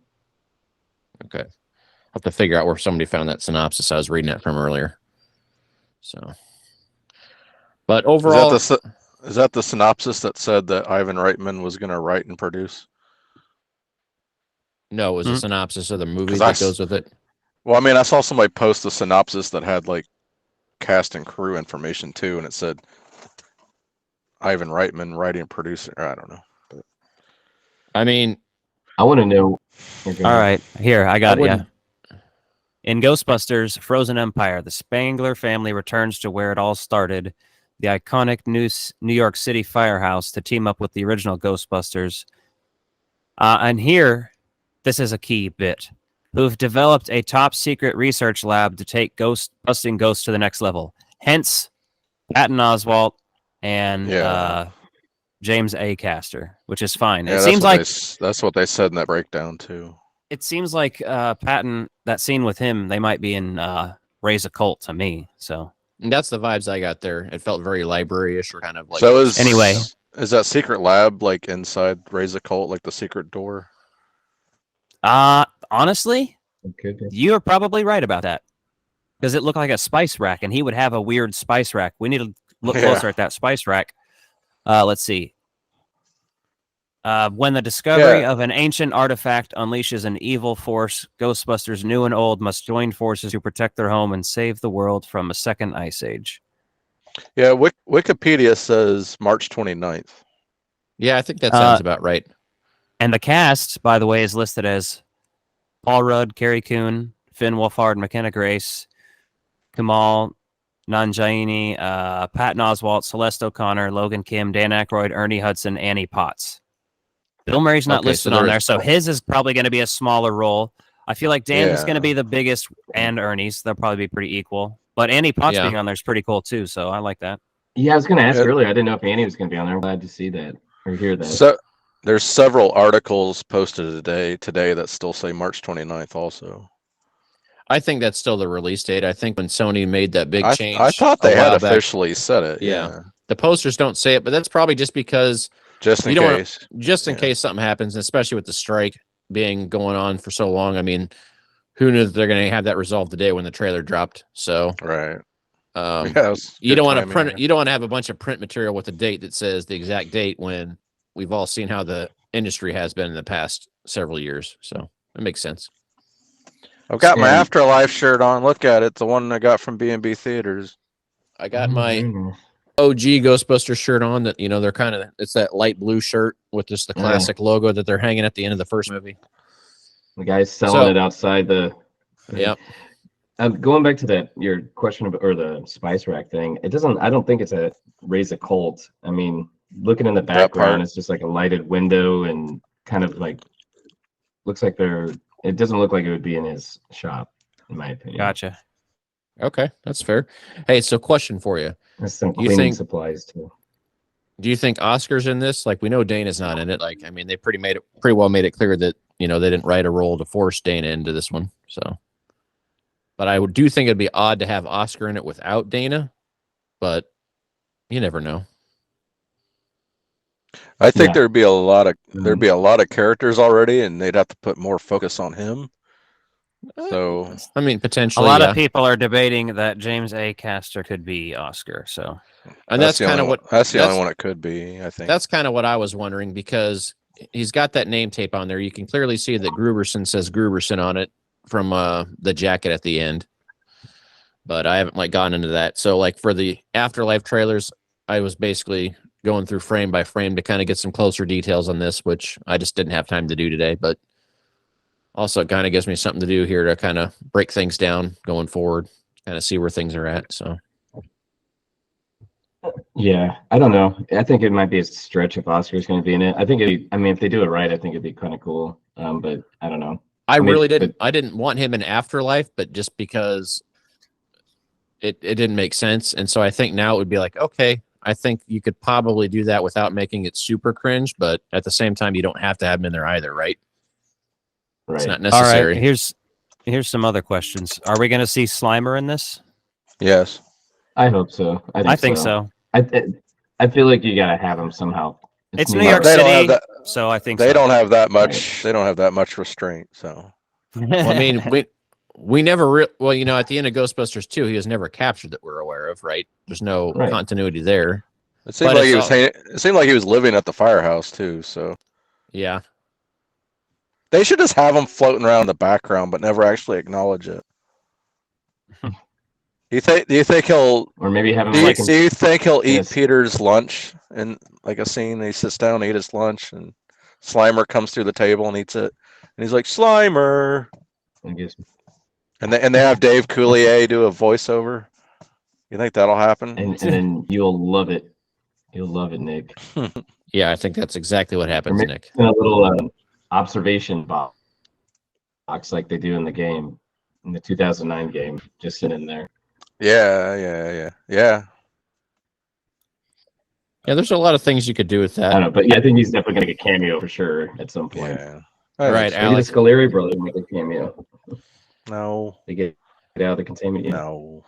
Okay. I'll have to figure out where somebody found that synopsis I was reading it from earlier. So, but overall, is that the synopsis that said that Ivan Reitman was going to write and produce? No, it was a synopsis of the movie that goes with it. Well, I mean, I saw somebody post a synopsis that had like cast and crew information too, and it said Ivan Reitman writing and producer. I don't know. But... I mean, I want to know. All right, here I got it. Yeah. In Ghostbusters: Frozen Empire, the Spangler family returns to where it all started, the iconic New York City firehouse, to team up with the original Ghostbusters. And here, this is a key bit. who've developed a top secret research lab to take busting ghosts to the next level. Hence, Patton Oswalt and James A. Caster, which is fine. Yeah, It seems like that's what they said in that breakdown too. it seems like Patton, that scene with him, they might be in Raise a Cult to me. So And that's the vibes I got there. It felt very library-ish, or kind of like. So is that secret lab like inside Raise a Cult, like the secret door? Honestly, Okay. you're probably right about that. Because it looked like a spice rack, and he would have a weird spice rack. We need to look closer at that spice rack. Let's see. When the discovery of an ancient artifact unleashes an evil force, Ghostbusters new and old must join forces to protect their home and save the world from a second ice age. Yeah, Wikipedia says March 29th. Yeah, I think that sounds about right. And the cast, by the way, is listed as Paul Rudd, Carrie Coon, Finn Wolfhard, McKenna Grace, Kamal Nanjiani, Patton Oswalt, Celeste O'Connor, Logan Kim, Dan Aykroyd, Ernie Hudson, Annie Potts. Bill Murray's not listed on there, so his is probably going to be a smaller role. I feel like Dan is going to be the biggest, and Ernie's. They'll probably be pretty equal. But Annie Potts being on there is pretty cool, too, so I like that. Yeah, I was going to ask earlier. I didn't know if Annie was going to be on there. I'm glad to see that or hear that. So there's several articles posted today that still say March 29th also. I think that's still the release date. I think when Sony made that big change. I thought they had officially said it. Yeah. The posters don't say it, but that's probably just because just in case. Just in case something happens, especially with the strike being going on for so long. I mean, who knew that they're going to have that resolved today when the trailer dropped? So right. You don't want to print. You don't want to have a bunch of print material with a date that says the exact date when we've all seen how the industry has been in the past several years. So it makes sense. I've got my Afterlife shirt on. Look at it. The one I got from B&B Theaters. I got my OG Ghostbusters shirt on that, they're kind of, it's that light blue shirt with just the classic logo that they're hanging at the end of the first movie. The guy's selling it outside the. Yep. Going back to your question about, or the spice rack thing, I don't think it's a Raise a Cult. I mean, looking in the background, it's just like a lighted window and kind of like, looks like it doesn't look like it would be in his shop, in my opinion. Gotcha. Okay, that's fair. Hey, so question for you. There's some cleaning supplies too. Do you think Oscar's in this? Like, we know Dana's not in it. Like, I mean, they pretty well made it clear that, they didn't write a role to force Dana into this one. So, but I do think it'd be odd to have Oscar in it without Dana, but you never know. I think there'd be a lot of characters already, and they'd have to put more focus on him. So I mean, potentially a lot of people are debating that James A. Caster could be Oscar. So, and that's kind of that's the only one it could be. I think that's kind of what I was wondering, because he's got that name tape on there. You can clearly see that Gruberson says Gruberson on it from the jacket at the end. But I haven't gone into that. So for the Afterlife trailers, I was basically going through frame by frame to kind of get some closer details on this, which I just didn't have time to do today. But also it kind of gives me something to do here to kind of break things down going forward, kind of see where things are at. So. Yeah, I don't know. I think it might be a stretch if Oscar's going to be in it. I think if they do it right, I think it'd be kind of cool. But I don't know. I didn't want him in Afterlife, but just because it didn't make sense. And so I think now it would be like, okay, I think you could probably do that without making it super cringe, but at the same time, you don't have to have him in there either, right? Right. It's not necessary. All right, here's some other questions. Are we going to see Slimer in this? Yes. I hope so. I think so. I feel like you gotta have him somehow. It's New York City, so I think they don't have that much. They don't have that much restraint. So, well, I mean, we never at the end of Ghostbusters 2, he was never captured that we're aware of, right? There's no continuity there. It seemed like it seemed like he was living at the firehouse too. So, yeah, they should just have him floating around in the background, but never actually acknowledge it. Do you think he'll, or maybe have him? Do you think he'll eat Peter's lunch in like a scene? He sits down and eat his lunch, and Slimer comes through the table and eats it, and he's like, Slimer. I guess. And they have Dave Coulier do a voiceover. You think that'll happen? And then you'll love it. You'll love it, Nick. Yeah, I think that's exactly what happens, Nick. A little observation, Bob. box like they do in the game, in the 2009 game, just sitting there. Yeah. Yeah, there's a lot of things you could do with I that. don't know, but yeah, I think he's definitely gonna get a cameo for sure at some point. Yeah. Right, So. Maybe the Alex. Scolari brothers make a cameo. No. They get out of the containment unit. No.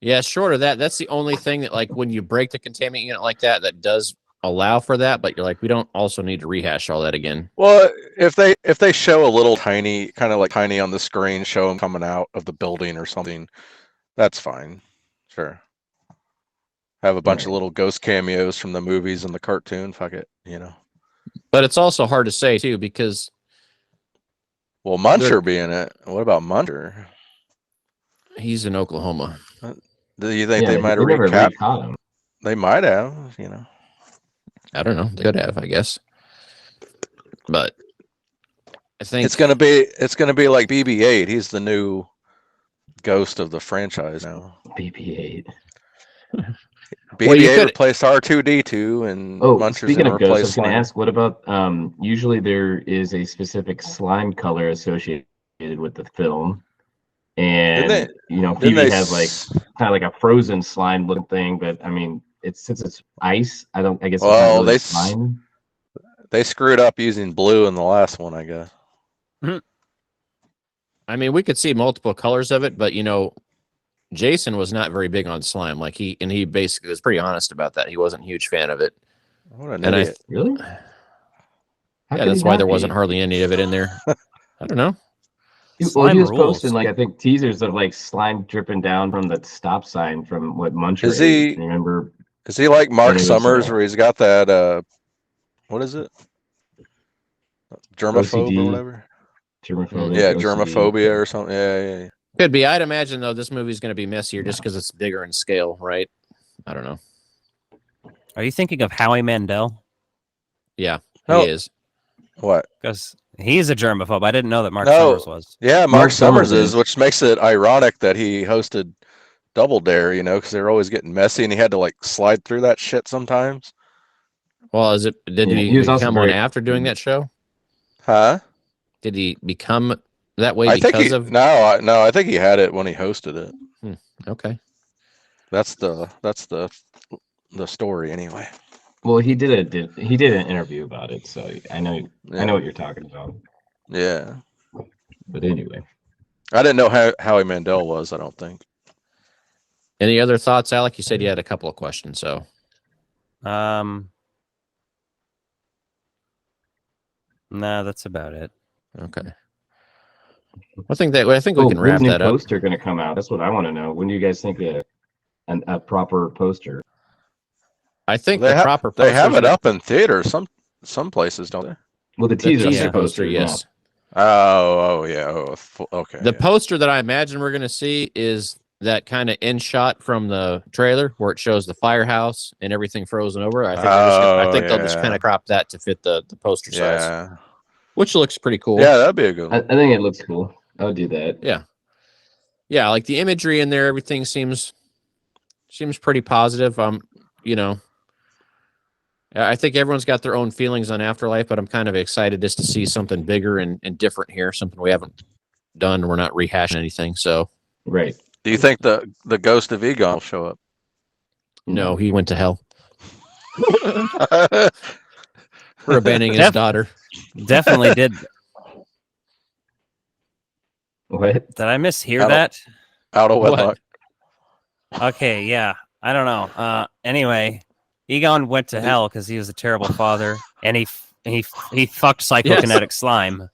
Yeah, short of that, that's the only thing that, like, when you break the containment unit like that, that does allow for that. But you're like, we don't also need to rehash all that again. Well, if they show a little tiny, kind of like tiny on the screen, show him coming out of the building or something, that's fine. Sure. Have a bunch of little ghost cameos from the movies and the cartoon. Fuck it, you know. But it's also hard to say too, because Well, Muncher being it. What about Muncher? he's in Oklahoma. Do you think Yeah, they might have never recap? recaught him. They might have, you know. I don't know. They could have, I guess. But I think It's gonna be like BB-8. He's the new ghost of the franchise now. BB-8. BB-8 replaced R2D2, and Oh, Muncher's speaking gonna of ghosts, I replace was going to Slime. ask, what about usually there is a specific slime color associated with the film, and Didn't Phoebe they has like kind of like a frozen slime looking thing, but I mean, since it's ice, I guess it's Well, not really slime. They screwed up using blue in the last one, I guess. I mean, we could see multiple colors of it, but Jason was not very big on slime. Like he basically was pretty honest about that. He wasn't a huge fan of it. What an And idiot. Really? Yeah, that's why there wasn't hardly any of it in there. I don't know. Well, he was rules. posting like, I think, teasers of like slime dripping down from the stop sign from what Muncher Is ate. he- Remember? Is he like Mark It was, Summers, where he's got that what is it? Germaphobe OCD. or whatever? Germaphobic, Yeah, OCD. germophobia or something. Yeah. Could be. I'd imagine though this movie's going to be messier just because it's bigger in scale, right? I don't know. Are you thinking of Howie Mandel? Yeah, No. he is. What? Because he's a germaphobe. I didn't know that Mark No. Summers was. Yeah, Mark Mark Summers Summers is, is. which makes it ironic that he hosted Double Dare, because they're always getting messy, and he had to like slide through that shit sometimes. Well, did Yeah, he he was also become one very- after doing that show? Huh? Did he become that way I think because of? no, I think he had it when he hosted it. Okay. That's the story anyway. Well, he did an interview about it, so I know what you're talking about. Yeah. But anyway, I didn't know how Howie Mandel was, I don't think. Any other thoughts, Alec? You said you had a couple of questions, so No, that's about it. okay. I think we can wrap when's that new up. poster going to come out? That's what I want to know. When do you guys think a proper poster? I think They the have- proper They have poster's it up in theaters. Some places, don't they? Well, the the teaser teaser poster, poster, yes. Oh yeah. Okay. The yeah. poster that I imagine we're going to see is that kind of in shot from the trailer where it shows the firehouse and everything frozen over. I think they'll just yeah. kind of crop that to fit the poster size, Yeah. which looks pretty cool. Yeah, that'd be a good I one. think it looks cool. I would do that. Yeah, like the imagery in there, everything seems pretty positive. I think everyone's got their own feelings on Afterlife, but I'm kind of excited just to see something bigger and different here, something we haven't done. We're not rehashing anything. So Right. Do you think the ghost of Egon will show up? no, he went to hell for abandoning his Def- daughter. Definitely did. What? Did I mishear I don't- that? Out of What? wedlock. Okay, yeah. I don't know. Anyway, Egon went to hell because he was a terrible father, and he fucked psychokinetic slime.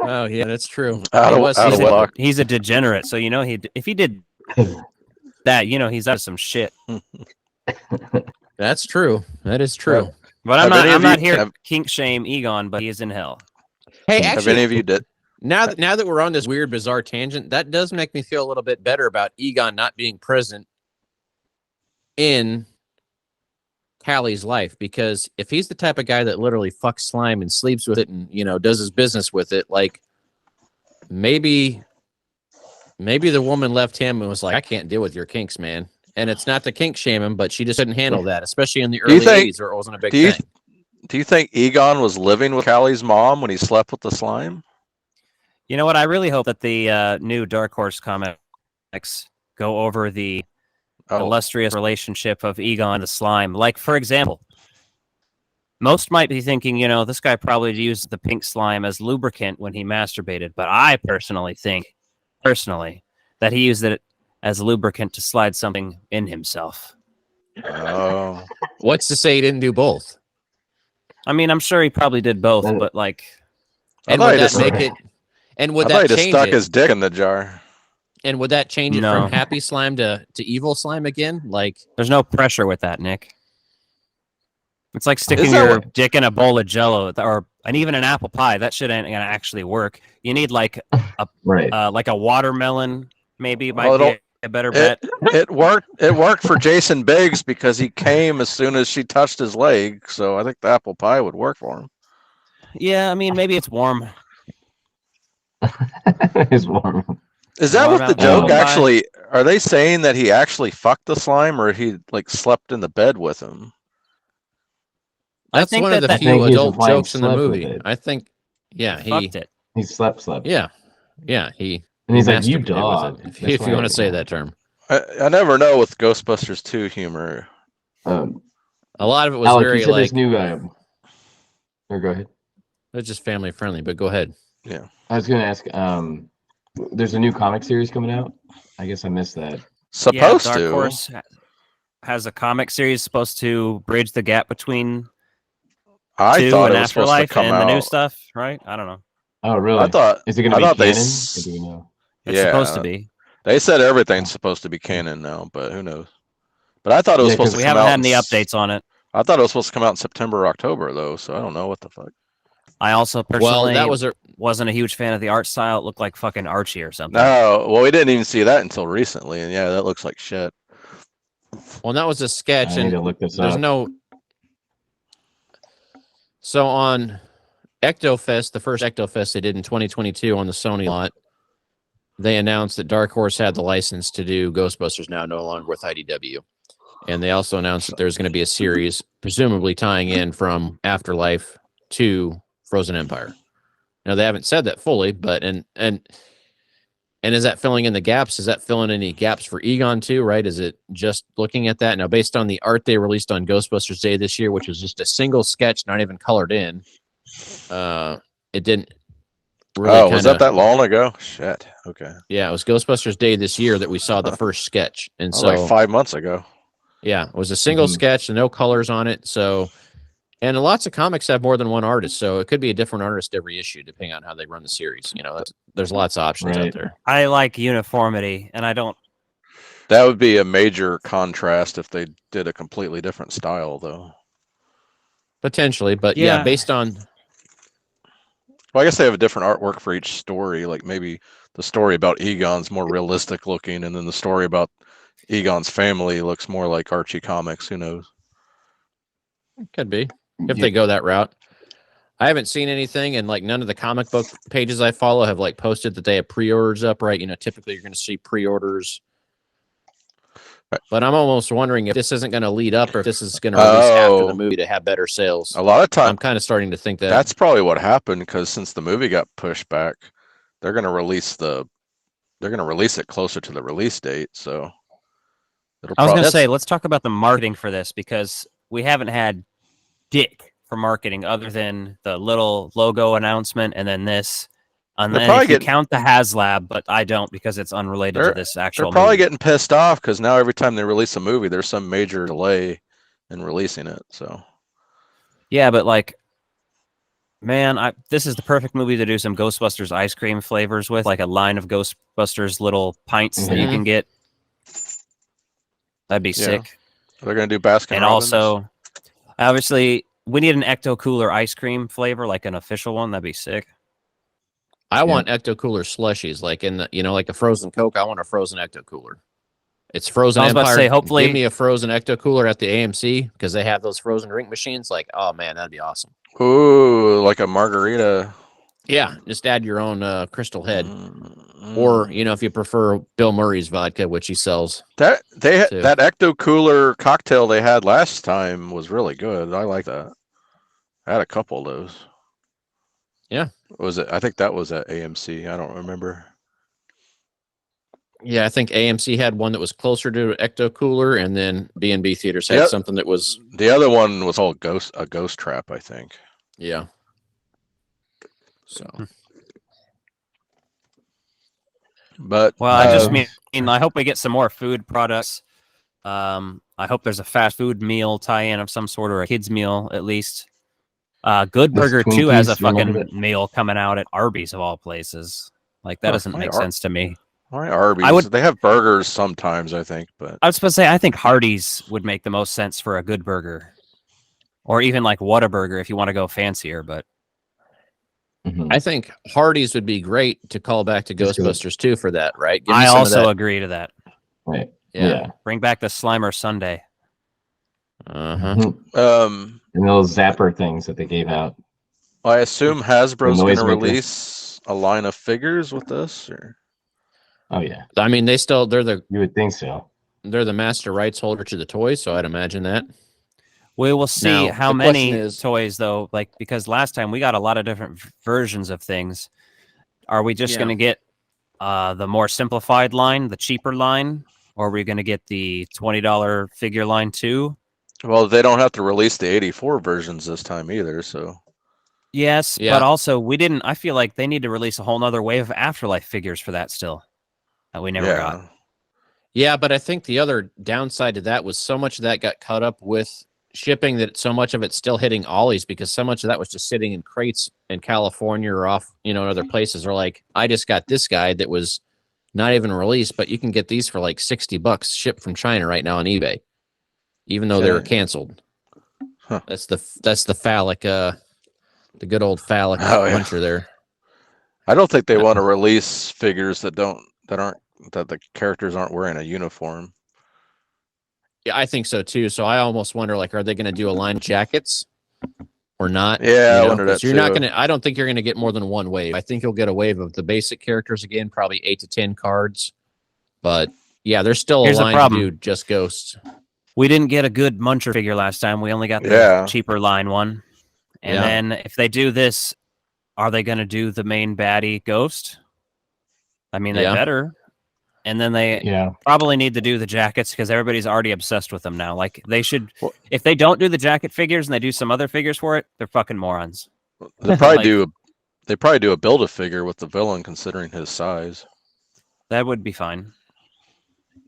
Oh yeah, that's true. Out He of- was- out he's of a- wedlock. He's a degenerate, so if he did that, he's out of some shit. That's true. That is true. But Have any I'm of not you- here to have- kink shame Egon, but he is in hell. Hey, Have actually, any of you did? now that we're on this weird, bizarre tangent, that does make me feel a little bit better about Egon not being present in Callie's life, because if he's the type of guy that literally fucks slime and sleeps with it and does his business with it, like maybe the woman left him and was like, I can't deal with your kinks, man. And it's not to kink shame him, but she just couldn't handle that, especially in the Do you early think- 80s where it wasn't a big Do you thing. Do you think Egon was living with Callie's mom when he slept with the slime? You know what? I really hope that the new Dark Horse comics go over the illustrious relationship of Egon and the slime. Like, for example, most might be thinking, this guy probably used the pink slime as lubricant when he masturbated, but I personally think, that he used it as lubricant to slide something in himself. Oh. What's to say he didn't do both? I mean, I'm sure he probably did both, but like... And would that make it... And would that change stuck it? his dick in the jar. And would that change it from happy slime to evil slime again? Like, there's no pressure with that, Nick. It's like sticking your dick in a bowl of Jello, and even an apple pie. That shit ain't gonna actually work. You need like a like a watermelon, maybe might be a better bet. It worked. It worked for Jason Biggs because he came as soon as she touched his leg. So I think the apple pie would work for him. Yeah, I mean maybe it's warm. It's warm. Is that what the joke actually? Are they saying that he actually fucked the slime, or he like slept in the bed with him? That's one of the few adult jokes in the movie. I think, yeah, he fucked it. He slept. Yeah, he. And he's like, "You dog," if you want to say that term. I never know with Ghostbusters 2 humor. A lot of it was Alec, very you said like. There's new. Or go ahead. It's just family friendly, but go ahead. Yeah, I was going to ask. There's a new comic series coming out. I guess I missed that. Supposed Dark to. Horse has a comic series supposed to bridge the gap between I thought and it was supposed to Afterlife come and out. the new stuff, right? I don't know. Oh, really? I thought. Is it going to be canon? Do we know? It's supposed to be. They said everything's supposed to be canon now, but who knows? But I thought it was supposed to we come out. We haven't had any updates on it. I thought it was supposed to come out in September or October, though, so I don't know what the fuck. I also personally wasn't a huge fan of the art style. It looked like fucking Archie or something. No, well, we didn't even see that until recently, and yeah, that looks like shit. Well, that was a sketch, I need to look this there's up. no. So on Ectofest, the first Ectofest they did in 2022 on the Sony lot, they announced that Dark Horse had the license to do Ghostbusters now, no longer with IDW. And they also announced that there's going to be a series, presumably tying in from Afterlife to Frozen Empire. Now they haven't said that fully, but and is that filling in the gaps? Is that filling any gaps for Egon too? Right? Is it just looking at that now based on the art they released on Ghostbusters Day this year, which was just a single sketch, not even colored in? It didn't. Really was that long ago? Shit. Okay. Yeah, it was Ghostbusters Day this year that we saw the first sketch, and so like 5 months ago. Yeah, it was a single sketch and no colors on it. So, and lots of comics have more than one artist, so it could be a different artist every issue depending on how they run the series. There's lots of options out there. I like uniformity, and I don't. That would be a major contrast if they did a completely different style, though. Potentially, but yeah based on. Well, I guess they have a different artwork for each story. Like maybe the story about Egon's more realistic looking, and then the story about Egon's family looks more like Archie comics. Who knows? It could be if they go that route. I haven't seen anything, and like none of the comic book pages I follow have like posted that they have pre-orders up. Right? Typically you're going to see pre-orders. But I'm almost wondering if this isn't going to lead up, or if this is going to release after the movie to have better sales. A lot of times, I'm kind of starting to think that's probably what happened, because since the movie got pushed back, they're going to release it closer to the release date. So I was going to say, let's talk about the marketing for this, because we haven't had dick for marketing other than the little logo announcement and then this. And then if you count the HasLab, but I don't, because it's unrelated to this actual movie. They're probably getting pissed off because now every time they release a movie, there's some major delay in releasing it. So, yeah, but like, man, this is the perfect movie to do some Ghostbusters ice cream flavors with, like a line of Ghostbusters little pints that you can get. That'd be sick. They're going to do Baskin and Robbins. Also, obviously, we need an Ecto Cooler ice cream flavor, like an official one. That'd be sick. I want Ecto Cooler slushies, like in the, like a frozen Coke. I want a frozen Ecto Cooler. It's Frozen Empire. I was about to say, hopefully, give me a frozen Ecto Cooler at the AMC, because they have those frozen drink machines. Like, oh man, that'd be awesome. Ooh, like a margarita. Yeah, just add your own Crystal Head, or if you prefer Bill Murray's vodka, which he sells. That Ecto Cooler cocktail they had last time was really good. I like that. I had a couple of those. Yeah. Was it? I think that was at AMC. I don't remember. Yeah, I think AMC had one that was closer to Ecto Cooler, and then B&B Theaters had Yep. something that was. The other one was called a ghost trap, I think. Yeah. So. But Well, I just mean I hope we get some more food products. I hope there's a fast food meal tie-in of some sort or a kids meal at least. Good Those Burger 2 has a Twinkies, remember fucking meal coming out at Arby's of all places. Like that Huh, doesn't make sense to me. why Arby's? They have burgers sometimes, I think, but I was supposed to say I think Hardee's would make the most sense for a good burger, or even like Whataburger if you want to go fancier. But Mhm. I think Hardee's would be great to call back to Just 'cause- Ghostbusters 2 for that, right? Give me I some of also that. agree to that. Right. Yeah. Yeah. Bring back the Slimer Sundae. Uh-huh. Mhm. And those zapper things that they gave out. I assume Hasbro's The going to noisemaker. release a line of figures with this. Or Oh yeah, I mean, they're the you would think so. master rights holder to the toys, so I'd imagine that. We will see Now, how the many question is- toys though, like because last time we got a lot of different versions of things. Are we just Yeah. going to get the more simplified line, the cheaper line, or are we going to get the $20 figure line too? well, they don't have to release the '84 versions this time either. So Yes, Yeah. but also we didn't. I feel like they need to release a whole nother wave of Afterlife figures for that still that we never got. Yeah, but I think the other downside to that was so much of that got caught up with shipping that so much of it's still hitting Ollie's because so much of that was just sitting in crates in California or off, in other places. Or like, I just got this guy that was not even released, but you can get these for like $60 shipped from China right now on eBay, even though they were Okay. canceled. Huh. That's the phallic, the good old phallic Oh, yeah. puncher there. I don't think they want to release figures that the characters aren't wearing a uniform. Yeah, I think so too. So I almost wonder, like, are they going to do a line of jackets or not? Yeah, I wonder that 'Cause you're not too. going to. I don't think you're going to get more than one wave. I think you'll get a wave of the basic characters again, probably 8 to 10 cards. But yeah, there's still Here's a the line to problem. do just ghosts. We didn't get a good Muncher figure last time. We only got the Yeah. cheaper line one. And Yeah. then if they do this, are they going to do the main baddie Ghost? I mean, they Yeah. better. And then they Yeah. probably need to do the jackets because everybody's already obsessed with them now. Like they should, Well- if they don't do the jacket figures and they do some other figures for it, they're fucking morons. They probably Like- do. They probably do a build a figure with the villain, considering his size. That would be fine.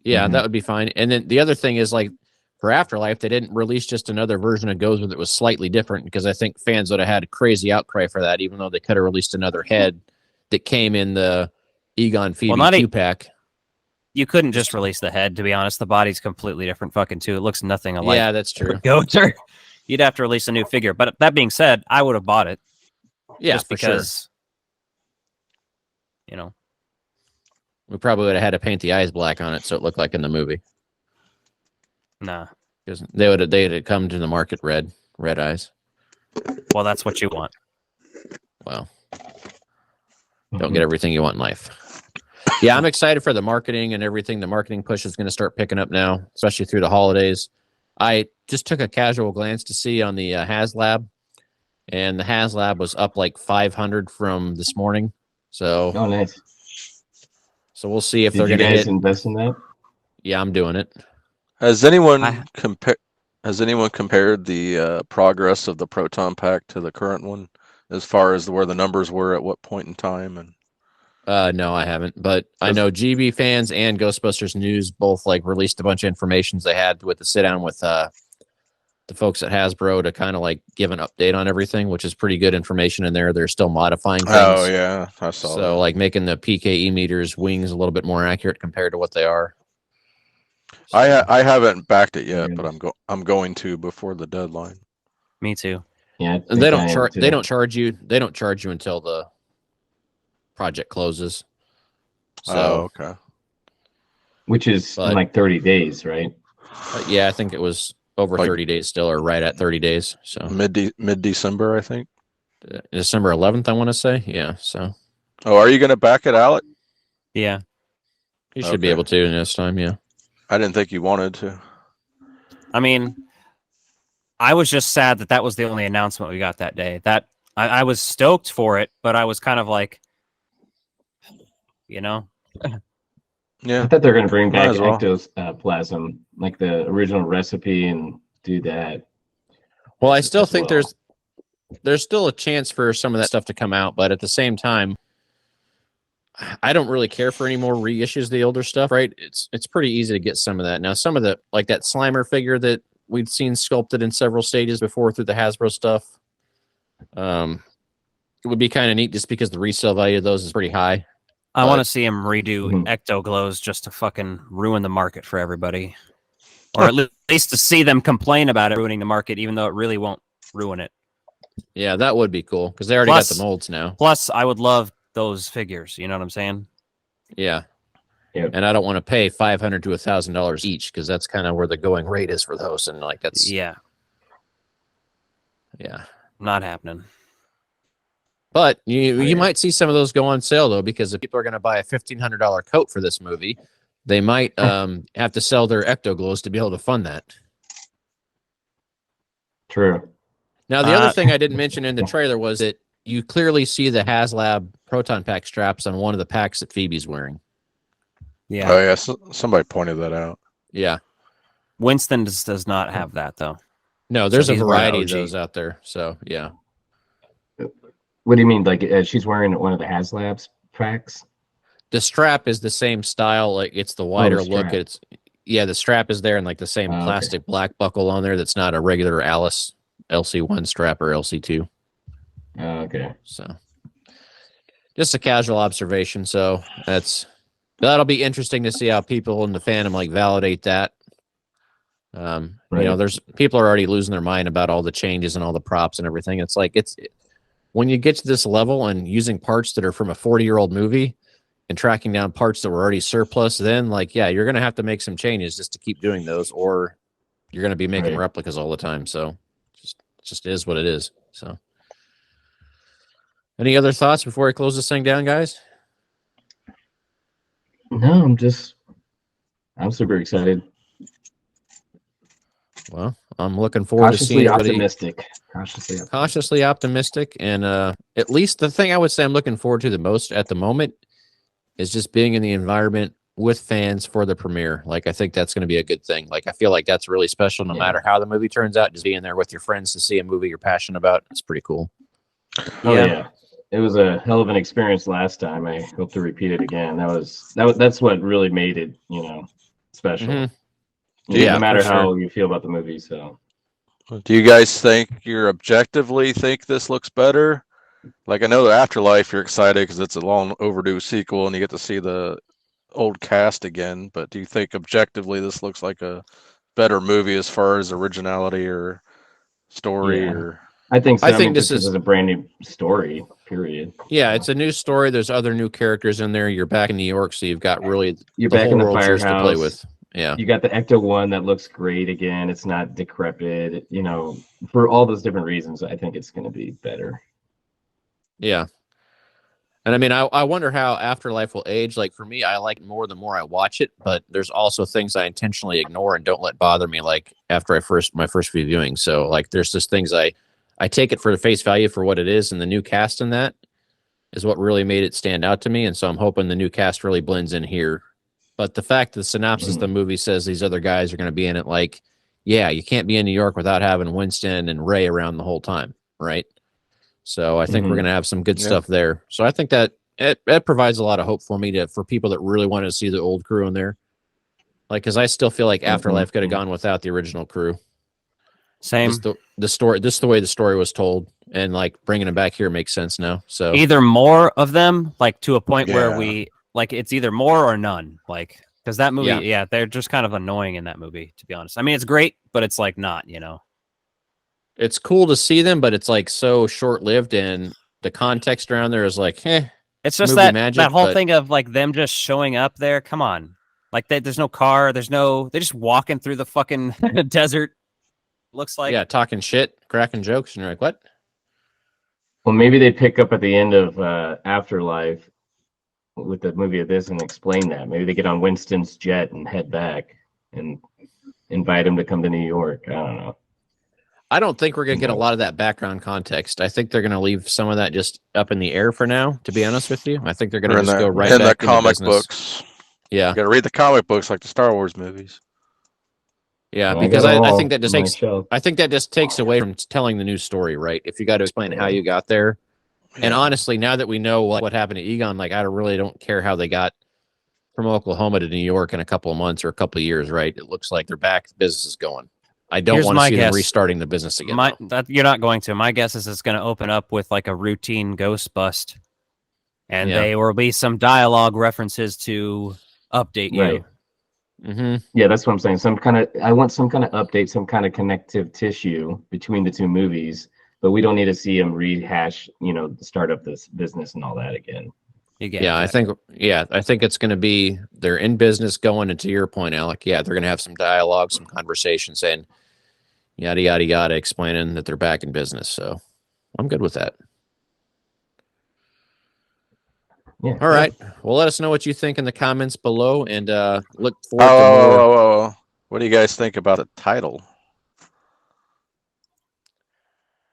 Yeah, Mhm. that would be fine. And then the other thing is, like, for Afterlife, they didn't release just another version of Gozer that was slightly different because I think fans would have had a crazy outcry for that, even though they could have released another head that came in the Egon Phoebe not a- 2-pack. You couldn't just release the head, to be honest. The body's completely different fucking too. It looks nothing alike. Yeah, that's true. Gozer. You'd have to release a new figure. But that being said, I would have bought it. Yeah, just for sure. because, We probably would have had to paint the eyes black on it so it looked like in the movie. nah. Because they would have come to the market red eyes. Well, that's what you want. Well, don't get everything you want in life. Yeah, I'm excited for the marketing and everything. The marketing push is going to start picking up now, especially through the holidays. I just took a casual glance to see on the HasLab, and the HasLab was up like 500 from this morning. So, Oh, nice. so we'll see if Did they're you going to guys hit. invest in that? Yeah, I'm doing it. Has anyone I- Has anyone compared the progress of the Proton Pack to the current one, as far as where the numbers were at what point in time? And No, I haven't, but I know GB fans and Ghostbusters News both like released a bunch of informations they had with the sit down with the folks at Hasbro to kind of like give an update on everything, which is pretty good information in there. They're still modifying things. oh yeah, I saw So that. like making the PKE meters wings a little bit more accurate compared to what they are. I haven't backed it yet, Yeah. but I'm going to before the deadline. Me too. Yeah. I And think they I don't am charge. too. They don't charge you. They don't charge you until the project closes. So Oh, okay. Which is But- in like 30 days, right? yeah, I think it was over Like- 30 days still, or right at 30 days. So Mid December, I think. December 11th, I want to say. Yeah. So Oh, are you going to back it, Alec? Yeah. you should be Okay. able to this time. Yeah. I didn't think you wanted to. I mean, I was just sad that that was the only announcement we got that day. That I was stoked for it, but I was kind of like, you know, I Yeah, thought they're going to bring might back as well. ectoplasm, like the original recipe, and do that. Well, I still as think well. there's still a chance for some of that stuff to come out, but at the same time, I don't really care for any more reissues of the older stuff, right? It's pretty easy to get some of that. Now, some of the like that Slimer figure that we'd seen sculpted in several stages before through the Hasbro stuff. It would be kind of neat just because the resale value of those is pretty high. I But- want to see him redo Mhm. Ecto Glows just to fucking ruin the market for everybody, or at least to see them complain about it ruining the market, even though it really won't ruin it. Yeah, that would be cool because they already Plus- got the molds now. Plus, I would love those figures. You know what I'm saying? Yeah. Yep. And I don't want to pay $500 to $1,000 each because that's kind of where the going rate is for those. And like that's Yeah, not happening. But you yeah. might see some of those go on sale though, because if people are going to buy a $1,500 coat for this movie, they might have to sell their Ecto Glows to be able to fund that. True. Now, the other thing I didn't mention in the trailer was that you clearly see the HasLab Proton Pack straps on one of the packs that Phoebe's wearing. Yeah, Oh yeah, somebody pointed that out. Yeah. Winston does not have that though. No, there's So a he's wearing variety of OG. those out there. So, yeah. What do you mean? Like she's wearing one of the HasLabs packs? The strap is the same style. Like it's the wider look. strap. It's the strap is there and like the same Okay. plastic black buckle on there. That's not a regular Alice LC1 strap or LC2. Okay. So just a casual observation. So that'll be interesting to see how people in the fandom like validate that. You know, Right. there's people are already losing their mind about all the changes and all the props and everything. It's like when you get to this level and using parts that are from a 40-year-old movie and tracking down parts that were already surplus, then like, yeah, you're going to have to make some changes just to keep doing those, or you're going to be making Right. replicas all the time. So just is what it is. So any other thoughts before I close this thing down, guys? No, I'm super excited. Well, I'm looking forward to seeing Cautiously everybody optimistic. cautiously optimistic. And at least the thing I would say I'm looking forward to the most at the moment is just being in the environment with fans for the premiere. Like, I think that's going to be a good thing. Like, I feel like that's really special no Yeah. matter how the movie turns out. Just being there with your friends to see a movie you're passionate about. It's pretty cool. Oh yeah. It was a hell of an experience last time. I hope to repeat it again. That's what really made it, special. Mhm. No matter for sure. how you feel about the movie. So Do you guys think objectively think this looks better? Like I know the Afterlife, you're excited because it's a long overdue sequel and you get to see the old cast again. But do you think objectively this looks like a better movie as far as originality or story Yeah. or? I think so. I think just this 'cause is- it's a brand new story. Period. Yeah, it's a new story. There's other new characters in there. You're back in New York, so you've got really You're the back whole in the world's yours to play firehouse. with. Yeah. You got the Ecto one that looks great again. It's not decrepit. For all those different reasons, I think it's going to be better. Yeah. And I mean, I wonder how Afterlife will age. Like for me, I like it more the more I watch it, but there's also things I intentionally ignore and don't let bother me. Like after my first few viewings. So like, there's just things I take it for the face value for what it is, and the new cast in that is what really made it stand out to me. And so I'm hoping the new cast really blends in here. But the fact the synopsis of the movie says these other guys are going to be in it, like, yeah, you can't be in New York without having Winston and Ray around the whole time, right? So I think we're going to have some good stuff there. So I think that it provides a lot of hope for me for people that really want to see the old crew in there. Like, because I still feel like Afterlife could have gone without the original crew. Same. Just the story, just the way the story was told, and like bringing them back here makes sense now. So Either more of them, like to a point where Yeah. we like it's either more or none. Like because that movie, Yeah. they're just kind of annoying in that movie, to be honest. I mean, it's great, but it's like not, it's cool to see them, but it's like so short lived, and the context around there is like, It's just movie that magic, that whole but- thing of like them just showing up there. Come on, like there's no car, they're just walking through the fucking desert. Looks like yeah, talking shit, cracking jokes, and you're like, what? Well, maybe they pick up at the end of Afterlife with the movie of this and explain that. Maybe they get on Winston's jet and head back and invite him to come to New York. I don't know. I don't think we're going to get a lot of that background context. I think they're going to leave some of that just up in the air for now, to be honest with you. I think they're going to just go right in back the into comic business. books. Yeah. You got to read the comic books like the Star Wars movies. Yeah, Well, because I think that just on my takes shelf. I think that just takes away from telling the new story, right? If you got to explain how you got there. And Yeah. honestly, now that we know what happened to Egon, like I really don't care how they got from Oklahoma to New York in a couple of months or a couple of years, right? It looks like they're back. Business is going. I don't Here's want to my see them guess. restarting the business again. You're not going to. My guess is it's going to open up with like a routine ghost bust, and there will be some dialogue references to update you. Right. Mm-hmm. Yeah, that's what I'm saying. I want some kind of update, some kind of connective tissue between the two movies, but we don't need to see them rehash, start up this business and all that again. I think it's going to be they're in business going, and to your point, Alec, they're going to have some dialogue, some conversation saying yada yada yada, explaining that they're back in business. So I'm good with that. Yeah. All right. Well, let us know what you think in the comments below, and look forward to more. Oh, what do you guys think about the title?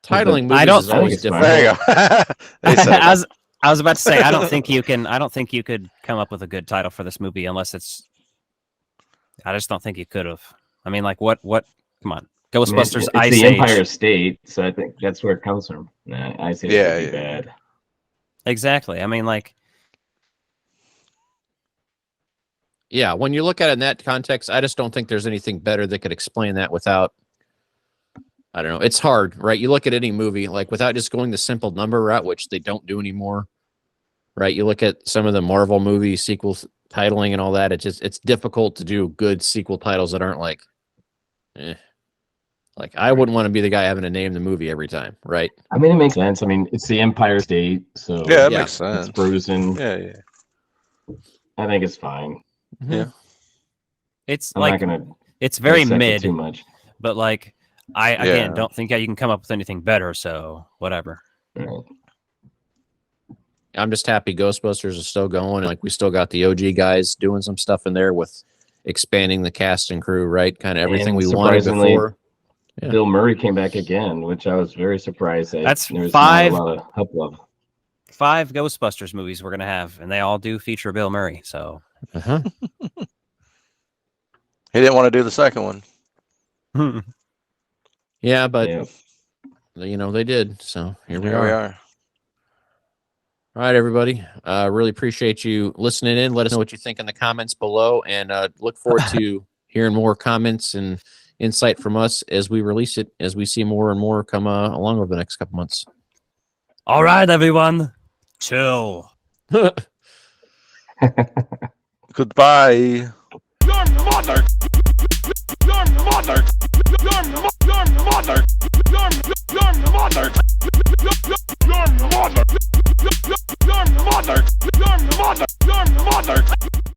Titling movies I don't is always think it's difficult. There you go. They said it. I was about to say, I don't think you could come up with a good title for this movie unless it's. I just don't think you could have. I mean, like what? Come on, Ghostbusters, It's Ice the Age. Empire State, so I think that's where it comes from. Nah, Ice Age would be bad. Exactly. I mean, like. Yeah, when you look at it in that context, I just don't think there's anything better that could explain that without. I don't know. It's hard, right? You look at any movie, like without just going the simple number route, which they don't do anymore, right? You look at some of the Marvel movie sequel titling and all that. It's difficult to do good sequel titles that aren't like, like I wouldn't want to be the guy having to name the movie every time, right? I mean, it makes sense. I mean, it's the Empire State, so That makes sense. it's frozen. Yeah. I think it's fine. Yeah. It's I'm like not gonna. it's very dissect it mid, too much. but like I again don't think you can come up with anything better. So whatever. Right. I'm just happy Ghostbusters is still going. Like we still got the OG guys doing some stuff in there with expanding the cast and crew, right? Kind of everything And we wanted surprisingly, before. Yeah. Bill Murray came back again, which I was very surprised at. That's There's five- not a lot of hoopla. 5 Ghostbusters movies we're gonna have, and they all do feature Bill Murray. So Uh-huh. He didn't want to do the second one. Yeah, but Yeah. they did. So here we Here are. we are. All right, everybody. Really appreciate you listening in. Let us know what you think in the comments below, and look forward to hearing more comments and insight from us as we release it, as we see more and more come along over the next couple months. all right, everyone, chill. Goodbye. Your mother! Your mother! Your mother! Your mother! Your mother! Your mother! Your mother! Your mother! Your mother!